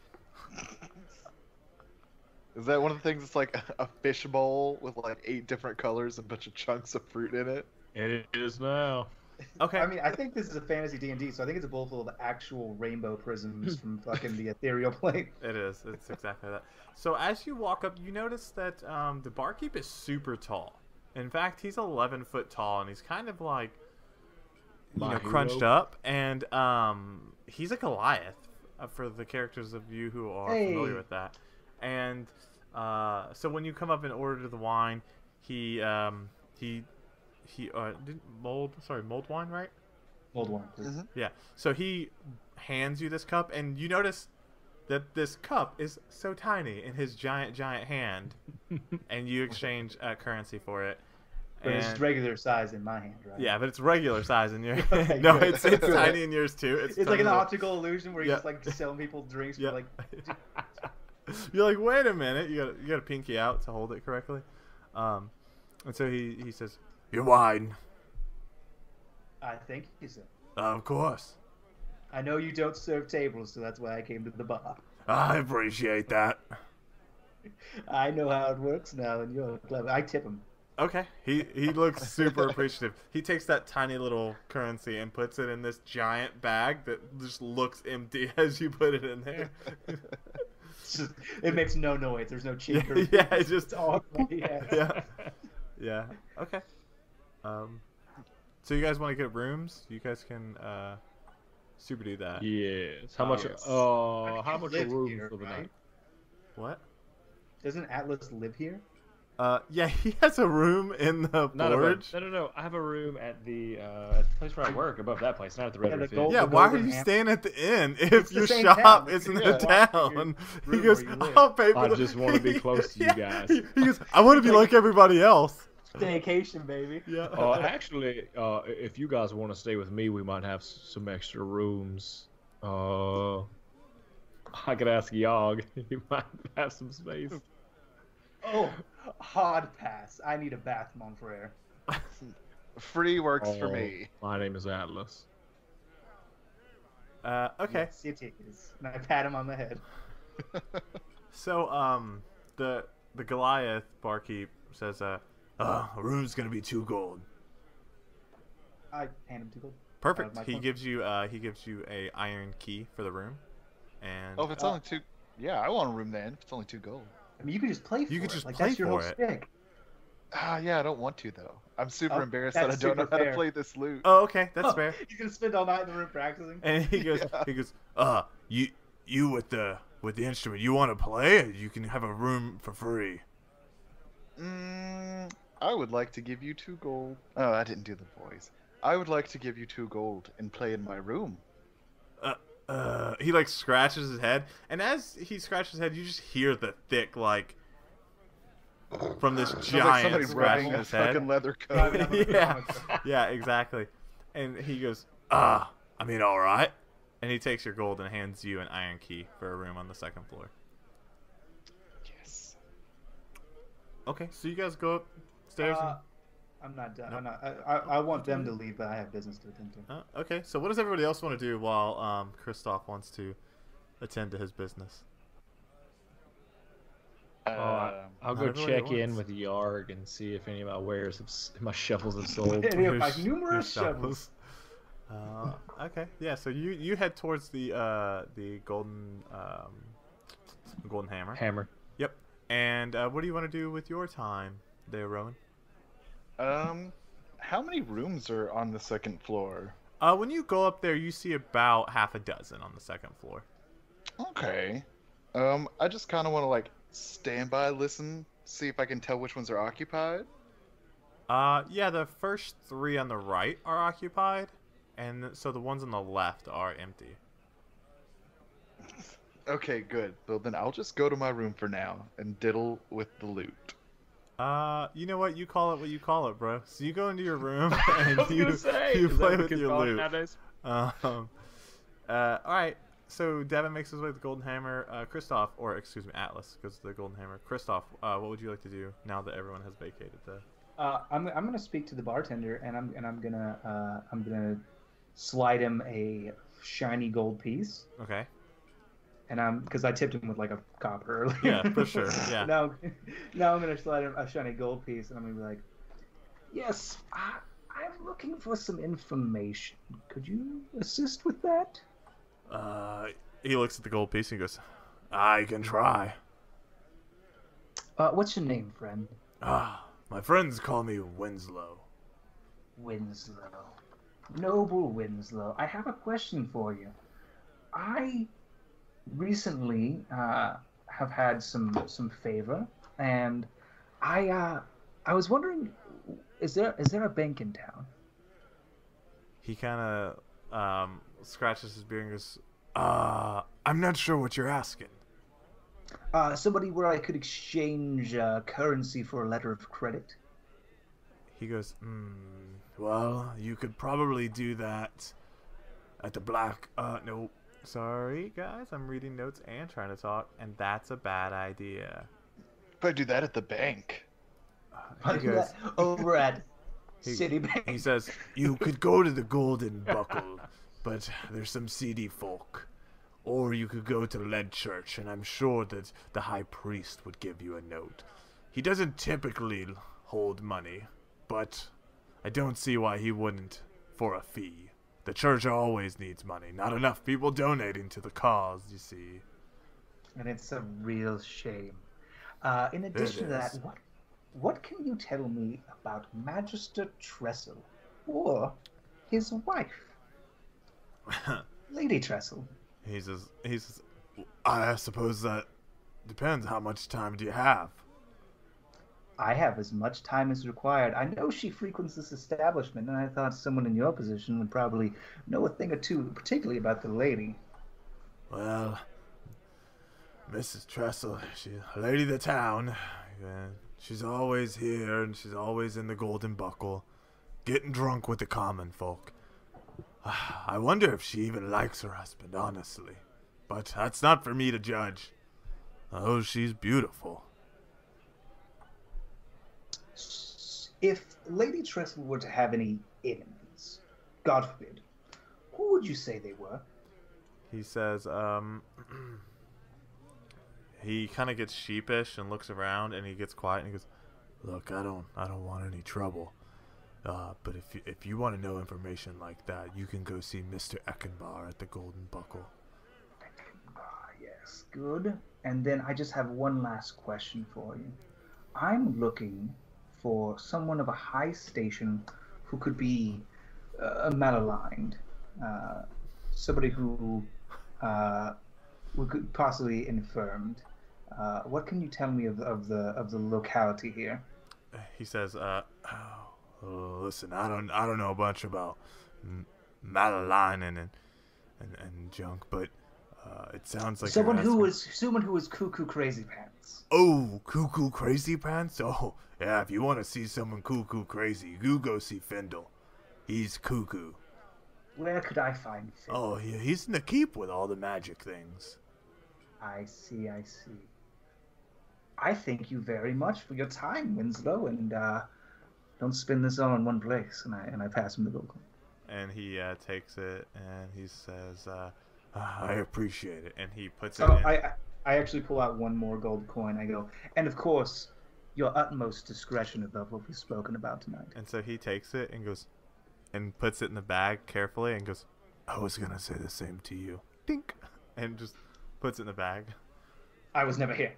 Is that one of the things that's like a fish bowl with like 8 different colors and a bunch of chunks of fruit in it? It is now. Okay. I mean, I think this is a fantasy D&D, so I think it's a bowl full of actual rainbow prisms from fucking the ethereal plane. It is. It's exactly that. So as you walk up, you notice that the barkeep is super tall. In fact, he's 11 foot tall, and he's kind of like crunched up, and he's a Goliath for the characters of you who are familiar with that. And so when you come up and order the wine, he did mulled wine, right? Mulled wine, please. Mm-hmm. Yeah. So he hands you this cup, and you notice that this cup is so tiny in his giant hand, and you exchange currency for it. But it's regular size in my hand, right? Yeah, but it's regular size in yours. Okay, No, good. it's tiny in yours too. It's like an optical illusion where you're Yeah. just like selling people drinks Yeah. for like. You're like, wait a minute, you got to pinky out to hold it correctly. And so he says, "Your wine." I thank you, sir. Of course. I know you don't serve tables, so that's why I came to the bar. I appreciate that. I know how it works now, and you're clever. I tip him. Okay. He looks super appreciative. He takes that tiny little currency and puts it in this giant bag that just looks empty as you put it in there. It makes no noise. There's no chink or Yeah, it's just all yeah. yeah. Yeah. Okay. So you guys want to get rooms? You guys can super do that. Yes. How much? Yes. How much a live room here, for the right? night? What? Doesn't Atlas live here? Yeah, he has a room in the Not forge. no. I have a room at the place where I work, above that place, not at the Red Yeah, the Roof Inn. gold- Yeah, the why are golden you ham- staying at the inn if It's the your same shop town. is in Yeah. the Walk to town? your He room goes, where you live. I'll pay for I the... just wanna be close to you guys. He goes, I want to be like everybody else. Staycation, baby. Yeah. Actually, if you guys want to stay with me, we might have some extra rooms. I could ask Yogg. He might have some space. Oh, hard pass. I need a bath, mon frere. Free works for me. My name is Atlas. Okay. Yes, it is. And I pat him on the head. So, the Goliath barkeep says, a room's gonna be 2 gold. I hand him 2 gold. Perfect. my He phone. gives you a iron key for the room, and Oh, if it's only 2, yeah, I want a room then. If it's only 2 gold. I mean, you can just play for You could it. just Like, play that's your for whole it. shtick. Yeah, I don't want to though. I'm super Oh, embarrassed that I that's don't know super how to fair. play this lute. oh, okay, that's fair. He's gonna spend all night in the room practicing. And he goes, you with the instrument, you want to play? You can have a room for free. I would like to give you 2 gold. Oh, I didn't do the voice. I would like to give you 2 gold and play in my room. He like scratches his head, and as he scratches his head, you just hear the thick like from this Sounds like giant somebody scratching rubbing a his head. fucking leather Driving coat. up with a Yeah, comic book. yeah, exactly. And he goes, I mean, all right. And he takes your gold and hands you an iron key for a room on the 2nd floor. Yes. Okay, so you guys go upstairs. I'm not done. No. I'm not. I want them to leave, but I have business to attend to. Okay, so what does everybody else want to do while Kristoff wants to attend to his business? I'll not go everybody check in wants. with Yarg and see if any of my wares my shovels have sold. Any of my Your numerous shovels. shovels. Okay, yeah. So you head towards the golden hammer. Hammer. Yep. And what do you want to do with your time there, Rowan? How many rooms are on the 2nd floor? When you go up there, you see about half a dozen on the 2nd floor. Okay. I just kind of want to like stand by, listen, see if I can tell which ones are occupied. Yeah, the first 3 on the right are occupied, and so the ones on the left are empty. Okay, good. Well, then I'll just go to my room for now and diddle with the loot. You know what? You call it what you call it, bro. So you go into your room and I was you gonna say, you is that play what with kids your call it loot. nowadays? All right. So Devin makes his way to the golden hammer. Kristoff, or excuse me, Atlas goes to the golden hammer. Kristoff, what would you like to do now that everyone has vacated the? I'm gonna speak to the bartender, and I'm gonna slide him a shiny gold piece, Okay. and because I tipped him with like a copper earlier. Yeah, for sure. Yeah. now I'm gonna slide him a shiny gold piece, and I'm gonna be like, yes, I'm looking for some information. Could you assist with that? He looks at the gold piece and goes, "I can try." What's your name, friend? My friends call me Winslow. Winslow. Noble Winslow. I have a question for you. I recently have had some favor, and I was wondering, is there a bank in town? He kind of scratches his beard and goes, I'm not sure what you're asking. Somebody where I could exchange currency for a letter of credit. He goes, well, you could probably do that at the black... no, sorry, guys. I'm reading notes and trying to talk, and that's a bad idea. If I do that at the bank. He goes, Over at He- Citibank. he says, you could go to the Golden Buckle, but there's some seedy folk. Or you could go to Lead Church, and I'm sure that the High Priest would give you a note. He doesn't typically hold money, but I don't see why he wouldn't for a fee. The church always needs money. Not enough people donating to the cause, you see. And it's a real shame. In addition to that, is. what can you tell me about Magister Trestle or his wife, Lady Trestle? He says, I suppose that depends. How much time do you have? I have as much time as required. I know she frequents this establishment, and I thought someone in your position would probably know a thing or two, particularly about the lady. Well, Mrs. Trestle, she's a lady of the town. She's always here, and she's always in the Golden Buckle, getting drunk with the common folk. I wonder if she even likes her husband, honestly. But that's not for me to judge. Oh, she's beautiful. If Lady Trestle were to have any enemies, God forbid, who would you say they were? He says, he kind of gets sheepish and looks around, and he gets quiet and he goes, Look, I don't want any trouble. But if you want to know information like that, you can go see Mr. Eckenbar at the Golden Buckle. Yes, good. And then I just have one last question for you. I'm looking for someone of a high station who could be malaligned, somebody who could possibly infirmed. What can you tell me of the locality here? he says, Listen, I don't know a bunch about malalignment and junk, but it sounds like someone you're who is cuckoo crazy pants. Oh, cuckoo crazy pants? Oh, yeah, if you want to see someone cuckoo crazy, you go see Fendyl. He's cuckoo. Where could I find Fendyl? Oh, he's in the keep with all the magic things. I see. I thank you very much for your time, Winslow, and don't spin this all in one place. And I pass him the gold coin. and he takes it and he says, I appreciate it. and he puts So it in. I actually pull out one more gold coin. I go, and of course, your utmost discretion above what we've spoken about tonight. And so he takes it and goes, and puts it in the bag carefully and goes, I was gonna say the same to you. dink, and just puts it in the bag. I was never here.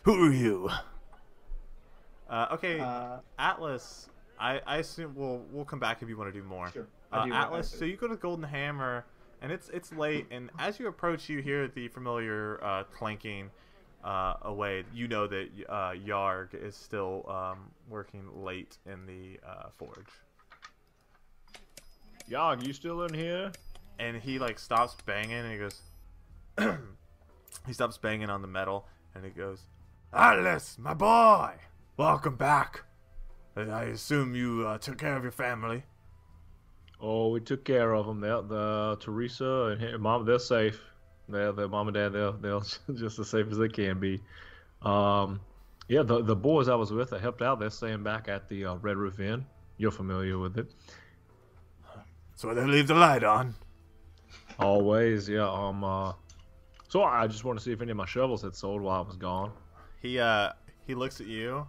Who are you? Okay, Atlas. I assume we'll come back if you want to do more. Sure. Atlas. So you go to Golden Hammer, and it's late, and as you approach, you hear the familiar clanking away. You know that Yarg is still working late in the forge, Yog, you still in here? and he like stops banging, and he goes. He stops banging on the metal, and he goes, Atlas, my boy! Welcome back. I assume you took care of your family. Oh, we took care of them. The Teresa and her mom, they're safe. Their mom and dad, they're just as safe as they can be. Yeah, the boys I was with that helped out, they're staying back at the Red Roof Inn. You're familiar with it. So they leave the light on. Always, yeah. So I just want to see if any of my shovels had sold while I was gone. he looks at you,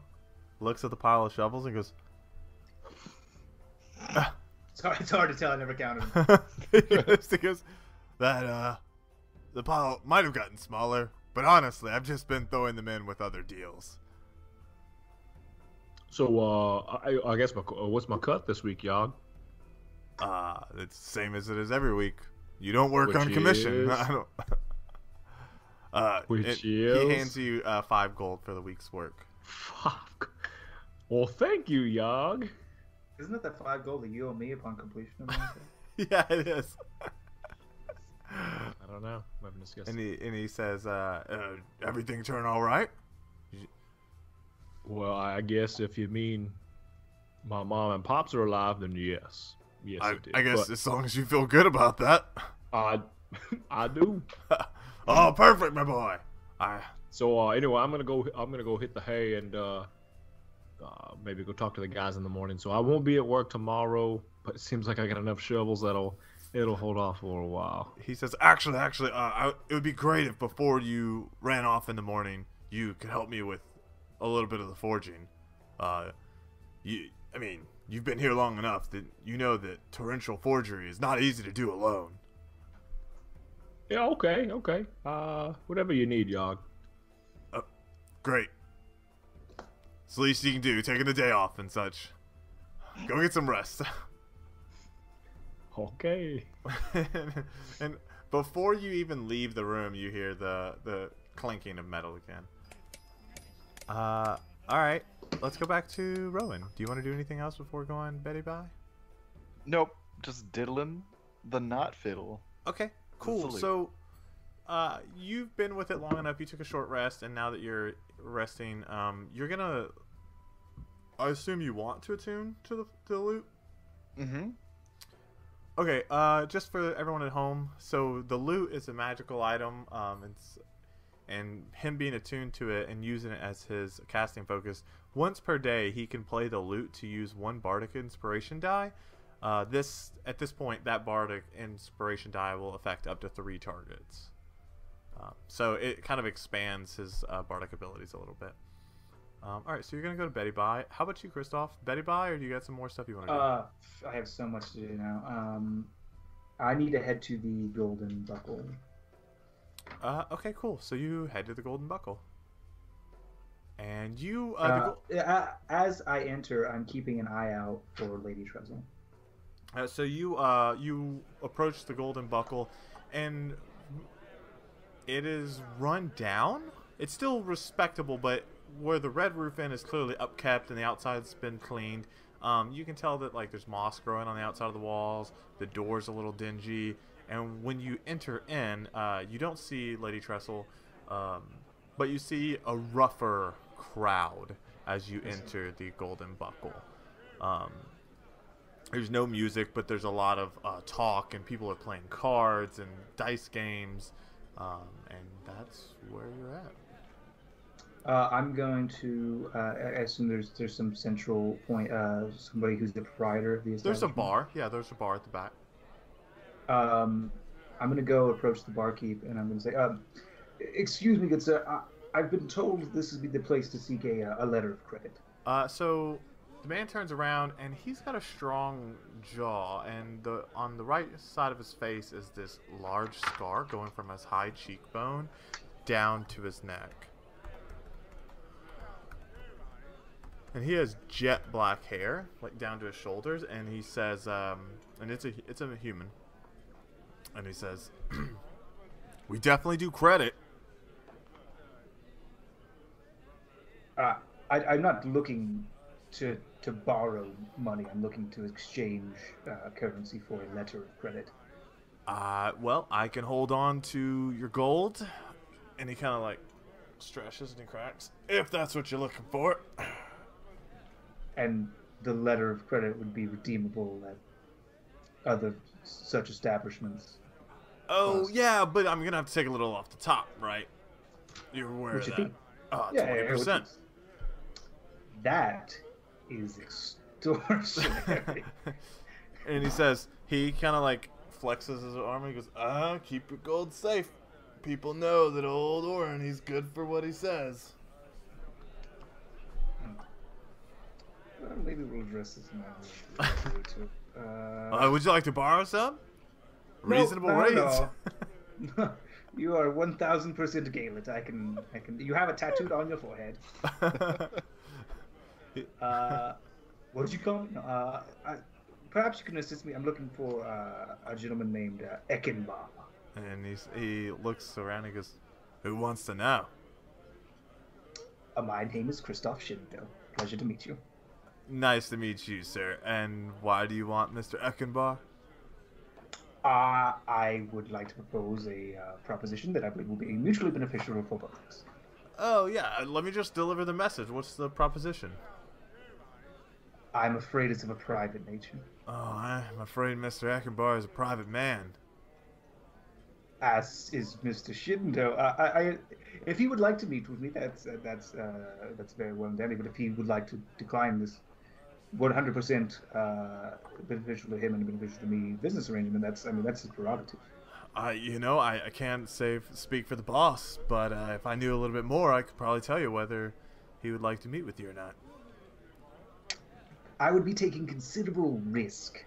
looks at the pile of shovels, and goes, It's hard to tell. I never counted them. He goes, that the pile might have gotten smaller, but honestly, I've just been throwing them in with other deals. So I guess what's my cut this week, Yog? It's the same as it is every week. You don't work Which on commission. is? I don't. he is hands you 5 gold for the week's work. fuck. Well, thank you, Yog. Isn't it that 5 gold that you owe me upon completion of the Yeah, it is. I don't know. We haven't discussed And it. he says, Everything turn all right? Well, I guess if you mean my mom and pops are alive, then yes. Yes, it did. I guess But as long as you feel good about that. I do. Oh, perfect, my boy. So anyway, I'm gonna go hit the hay and maybe go talk to the guys in the morning. So I won't be at work tomorrow, but it seems like I got enough shovels it'll hold off for a while. He says, actually, it would be great if before you ran off in the morning, you could help me with a little bit of the forging. I mean, you've been here long enough that you know that torrential forgery is not easy to do alone. Yeah, okay. Whatever you need, Yog. Great. It's the least you can do, taking a day off and such. Go get some rest. Okay. And before you even leave the room, you hear the clinking of metal again. Alright. Let's go back to Rowan. Do you want to do anything else before going Betty bye? Nope, just diddling the knot fiddle. Okay, cool. Salute. So, you've been with it long enough. You took a short rest, and now that you're resting, you're gonna. I assume you want to attune to the lute. Mm-hmm. Okay. Just for everyone at home, so the lute is a magical item. And him being attuned to it and using it as his casting focus, once per day he can play the lute to use one bardic inspiration die. At this point, that bardic inspiration die will affect up to 3 targets. So it kind of expands his bardic abilities a little bit. Alright, so you're going to go to Betty bye. How about you, Kristoff? Betty bye, or do you got some more stuff you want to do? I have so much to do now. I need to head to the Golden Buckle. Okay, cool. So you head to the Golden Buckle. And you... as I enter, I'm keeping an eye out for Lady Trestle. So you approach the Golden Buckle, and it is run down. It's still respectable, but where the red roof end is clearly upkept and the outside's been cleaned, you can tell that like there's moss growing on the outside of the walls. The door's a little dingy, and when you enter in, you don't see Lady Trestle, but you see a rougher crowd as you enter the Golden Buckle. There's no music, but there's a lot of talk, and people are playing cards and dice games, and that's where you're at. I'm going to. I assume there's some central point. Somebody who's the proprietor of the establishment. There's a bar. Yeah, there's a bar at the back. I'm going to go approach the barkeep, and I'm going to say, "Excuse me, good sir. I've been told this would be the place to seek a letter of credit." So the man turns around, and he's got a strong jaw, and on the right side of his face is this large scar going from his high cheekbone down to his neck. And he has jet black hair, like down to his shoulders, and he says, and it's a human, and he says, "We definitely do credit." I'm not looking to borrow money. I'm looking to exchange currency for a letter of credit. Well, I can hold on to your gold, and he kind of like stretches and cracks, if that's what you're looking for. And the letter of credit would be redeemable at other such establishments. Oh, yeah, but I'm going to have to take a little off the top, right? You're aware of that. Yeah, 20%. That is extortionary. And he says, he kind of like flexes his arm and he goes, keep your gold safe. People know that old Orin, he's good for what he says. Well, maybe we'll address this now. Would you like to borrow some? Reasonable rates. No. You are 1,000% Gaelic. I can. You have it tattooed on your forehead. What did you call me? No, perhaps you can assist me. I'm looking for a gentleman named Eckenbaugh. And he looks around and goes, "Who wants to know?" My name is Kristoff Shindo. Pleasure to meet you. Nice to meet you, sir. And why do you want Mr. Eckenbaugh? I would like to propose a proposition that I believe will be mutually beneficial for both of us. Oh, yeah. Let me just deliver the message. What's the proposition? I'm afraid it's of a private nature. Oh, I'm afraid Mr. Eckenbaugh is a private man. As is Mr. Shindo. If he would like to meet with me, that's very well and dandy. But if he would like to decline this 100% beneficial to him and beneficial to me business arrangement, that's his prerogative. I can't speak for the boss, but if I knew a little bit more, I could probably tell you whether he would like to meet with you or not. I would be taking considerable risk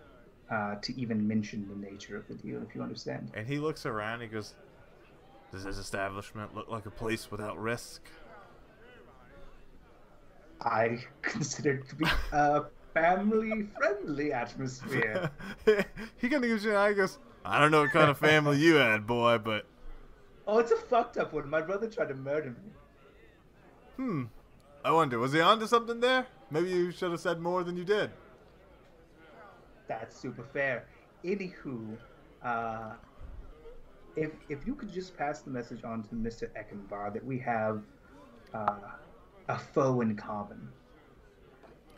to even mention the nature of the deal, if you understand. And he looks around. He goes, "Does this establishment look like a place without risk?" I consider it to be a family-friendly atmosphere. He kind of gives you an eye. He goes, "I don't know what kind of family you had, boy, but Oh, it's a fucked up one. My brother tried to murder me. I wonder, was he onto something there? Maybe you should have said more than you did." That's super fair. Anywho, if you could just pass the message on to Mr. Eckenbar that we have a foe in common.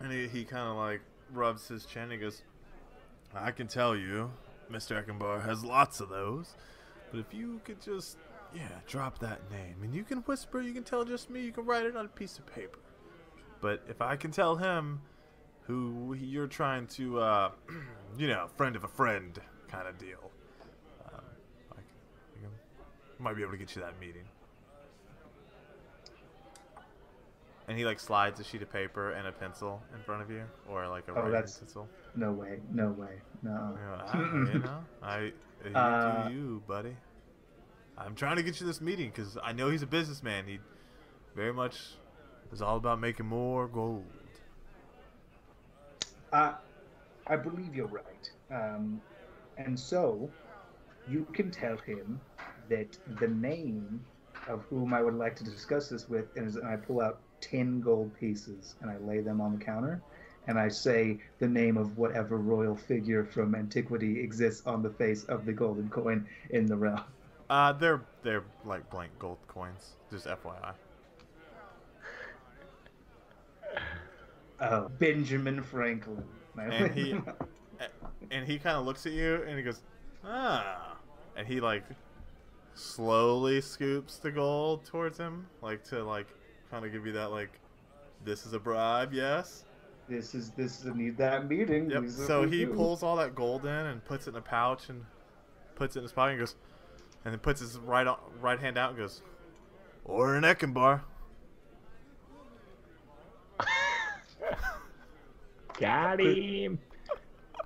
And he kind of like rubs his chin. He goes, "I can tell you, Mr. Eckenbar has lots of those. But if you could just, drop that name. And you can whisper, you can tell just me, you can write it on a piece of paper. But if I can tell him who you're trying to, friend of a friend kind of deal, I might be able to get you that meeting." And he like slides a sheet of paper and a pencil in front of you, or like a writing pencil. No way, no. You do you, buddy. I'm trying to get you this meeting because I know he's a businessman. He very much is all about making more gold. I believe you're right. And so, you can tell him that the name of whom I would like to discuss this with is, and I pull out 10 gold pieces and I lay them on the counter, and I say the name of whatever royal figure from antiquity exists on the face of the golden coin in the realm. They're like blank gold coins, just FYI. Oh, Benjamin Franklin. And he kind of looks at you and he goes, "Ah," and he like slowly scoops the gold towards him, like to like kind of give you that like, "This is a bribe, yes." This is need that meeting. Yep. So he pulls all that gold in and puts it in a pouch and puts it in his pocket and goes, and then puts his right hand out and goes, "Order an Eckenbar." Got him.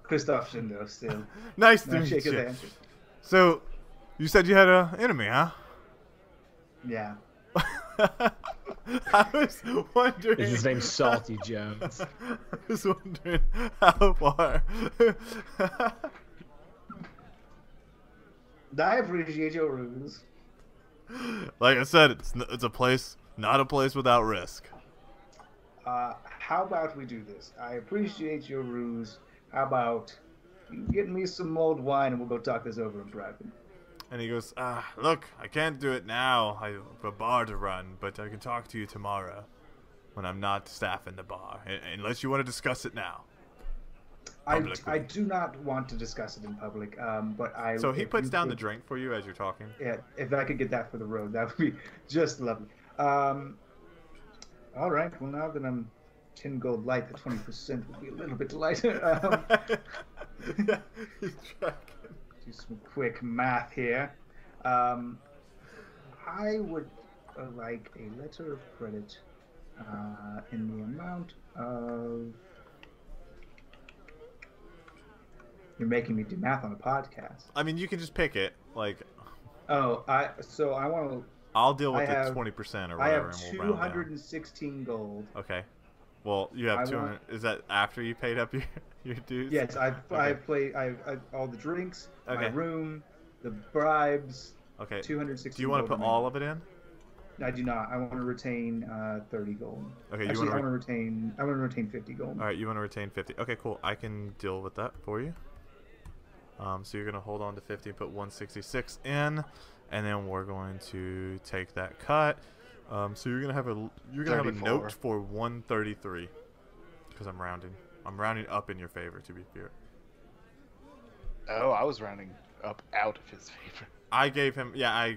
Kristoff Shindo still. Nice to meet Shake his you. hand. So, you said you had an enemy, huh? Yeah. I was wondering. His name's Salty Jones. I was wondering how far. I appreciate your ruse. Like I said, it's a place, not a place without risk. How about we do this? I appreciate your ruse. How about you get me some mulled wine and we'll go talk this over in private? And he goes, "Look, I can't do it now. I have a bar to run, but I can talk to you tomorrow when I'm not staffing the bar, unless you want to discuss it now." I do not want to discuss it in public, but I... So he puts down the drink for you as you're talking? Yeah, if I could get that for the road, that would be just lovely. All right, well, now that I'm 10 gold light, the 20% would be a little bit lighter. He's tracking. Do some quick math here. I would like a letter of credit in the amount of... You're making me do math on a podcast. I mean, you can just pick it. Like, oh, I want to... I'll deal with the 20% or whatever. I have and we'll round down. 216 gold. Okay. Well, you have 200. Is that after you paid up your dues? Yes, I've all the drinks, my room, the bribes. Okay. 216. Do you want to put all of it in? I do not. I want to retain 30 gold. Okay. Actually, I want to retain 50 gold. All right. You want to retain 50. Okay. Cool. I can deal with that for you. So you're gonna hold on to 50 and put 166 in, and then we're going to take that cut. So you're gonna have a note for 133 because I'm rounding. I'm rounding up in your favor, to be fair. Oh, I was rounding up out of his favor. I gave him, I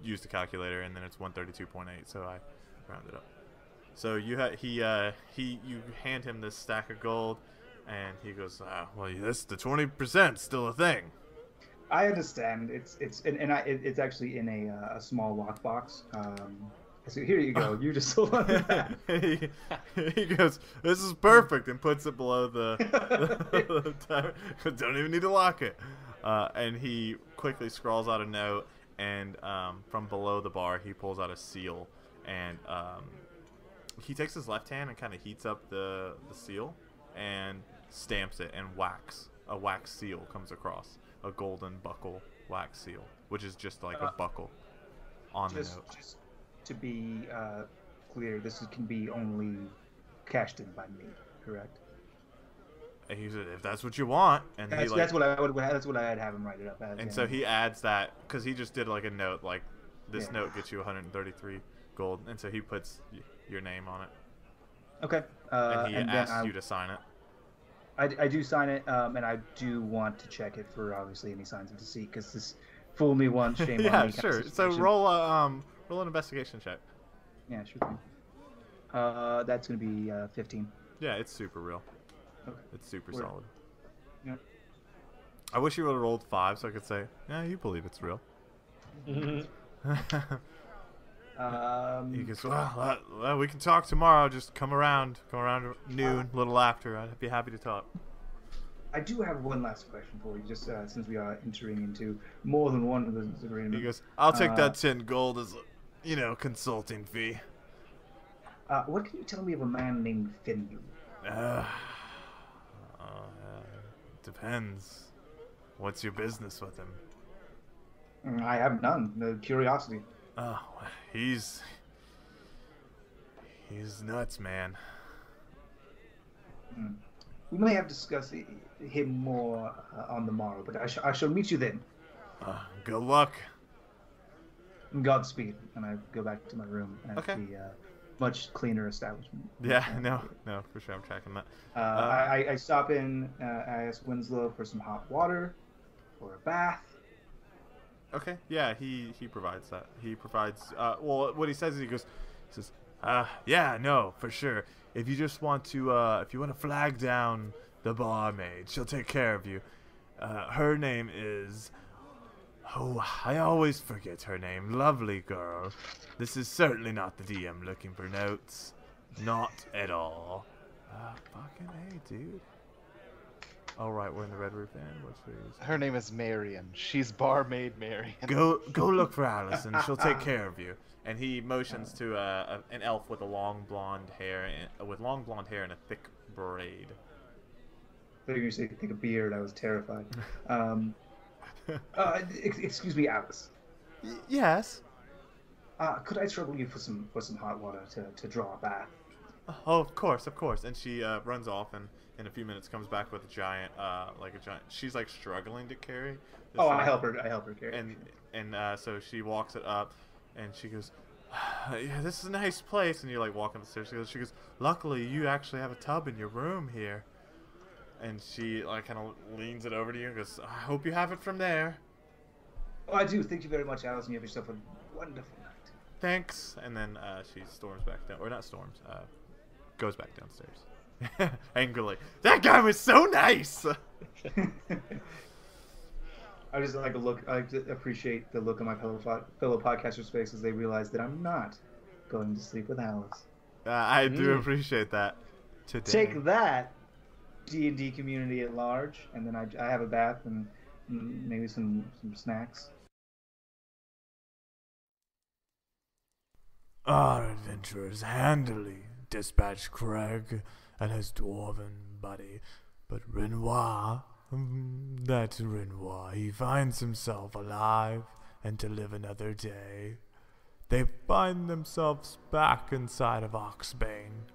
used a calculator, and then it's 132.8, so I rounded up. So you hand him this stack of gold, and he goes, well, this the 20% still a thing. I understand. It's actually in a small lockbox. So here you go. You just hold on to that. he goes, "This is perfect," and puts it below the timer. Don't even need to lock it. And he quickly scrawls out a note, and from below the bar, he pulls out a seal, and he takes his left hand and kind of heats up the seal, and stamps it, and a wax seal comes across, a golden buckle wax seal, which is just like a buckle on the note. Just to be clear, can be only cashed in by me, correct? And he said, "If that's what you want," and that's what I'd have him write it up as. And so he adds that because he just did like a note, like this note gets you 133 gold, and so he puts your name on it. Okay. And he asks you to sign it. I do sign it, and I do want to check it for obviously any signs of deceit, because this fool me once, shame on me. Yeah, sure. So roll an investigation check. Yeah, sure thing. That's gonna be 15. Yeah, it's super real. Okay. It's super solid. Yeah. I wish you would have rolled 5 so I could say, "Yeah, you believe it's real." He goes, well, we can talk tomorrow. Just come around noon, a little after. I'd be happy to talk. I do have one last question for you, just since we are entering into more than one of those agreements. He goes, "I'll take that 10 gold as a, consulting fee." What can you tell me of a man named Fendyl? Depends. What's your business with him? I have none. No curiosity. Oh, he's nuts, man. We may have discussed him more on the morrow, but I shall meet you then. Good luck. Godspeed. And I go back to my room at the much cleaner establishment. Yeah, no, for sure. I'm tracking that. I stop in. I ask Winslow for some hot water or a bath. Okay, yeah, he provides that. He provides. Well, what he says is he says, "Yeah, no, for sure. If you just want to, if you want to flag down the barmaid, she'll take care of you. Her name is." Oh, I always forget her name. Lovely girl. This is certainly not the DM looking for notes. Not at all. Fucking A, dude. Oh, right, we're in the Red Roof Inn. Her name is Marion. She's barmaid Marion. Go look for Allison. She'll take care of you. And he motions to an elf with long blonde hair and a thick braid. I thought you were going to say thick a beard. I was terrified. Excuse me, Alice. Yes. Could I trouble you for some hot water to draw a bath? Oh, of course. And she runs off and in a few minutes comes back with a giant. She's like struggling to carry. I help her carry. And so she walks it up, and she goes, "Yeah, this is a nice place." And you're like walking the stairs. She goes, "Luckily, you actually have a tub in your room here." And she like kind of leans it over to you and goes, "I hope you have it from there." Oh, I do. Thank you very much, Alice. And you have yourself a wonderful night. Thanks. And then she storms back down, or not storms, goes back downstairs angrily. That guy was so nice. I just like I appreciate the look on my fellow podcasters' faces as they realize that I'm not going to sleep with Alice. I do appreciate that. Today. Take that, D&D community at large, and then I have a bath and maybe some snacks. Our adventurers handily dispatched Craig and his dwarven buddy, but Renoir, he finds himself alive and to live another day. They find themselves back inside of Oxbane.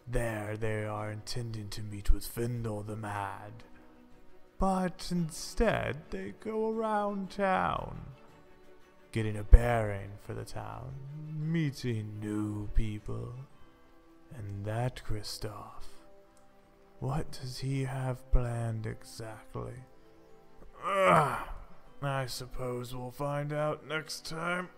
There they are intending to meet with Fendyl the Mad. But instead they go around town, getting a bearing for the town, meeting new people. And that Kristoff, what does he have planned exactly? I suppose we'll find out next time.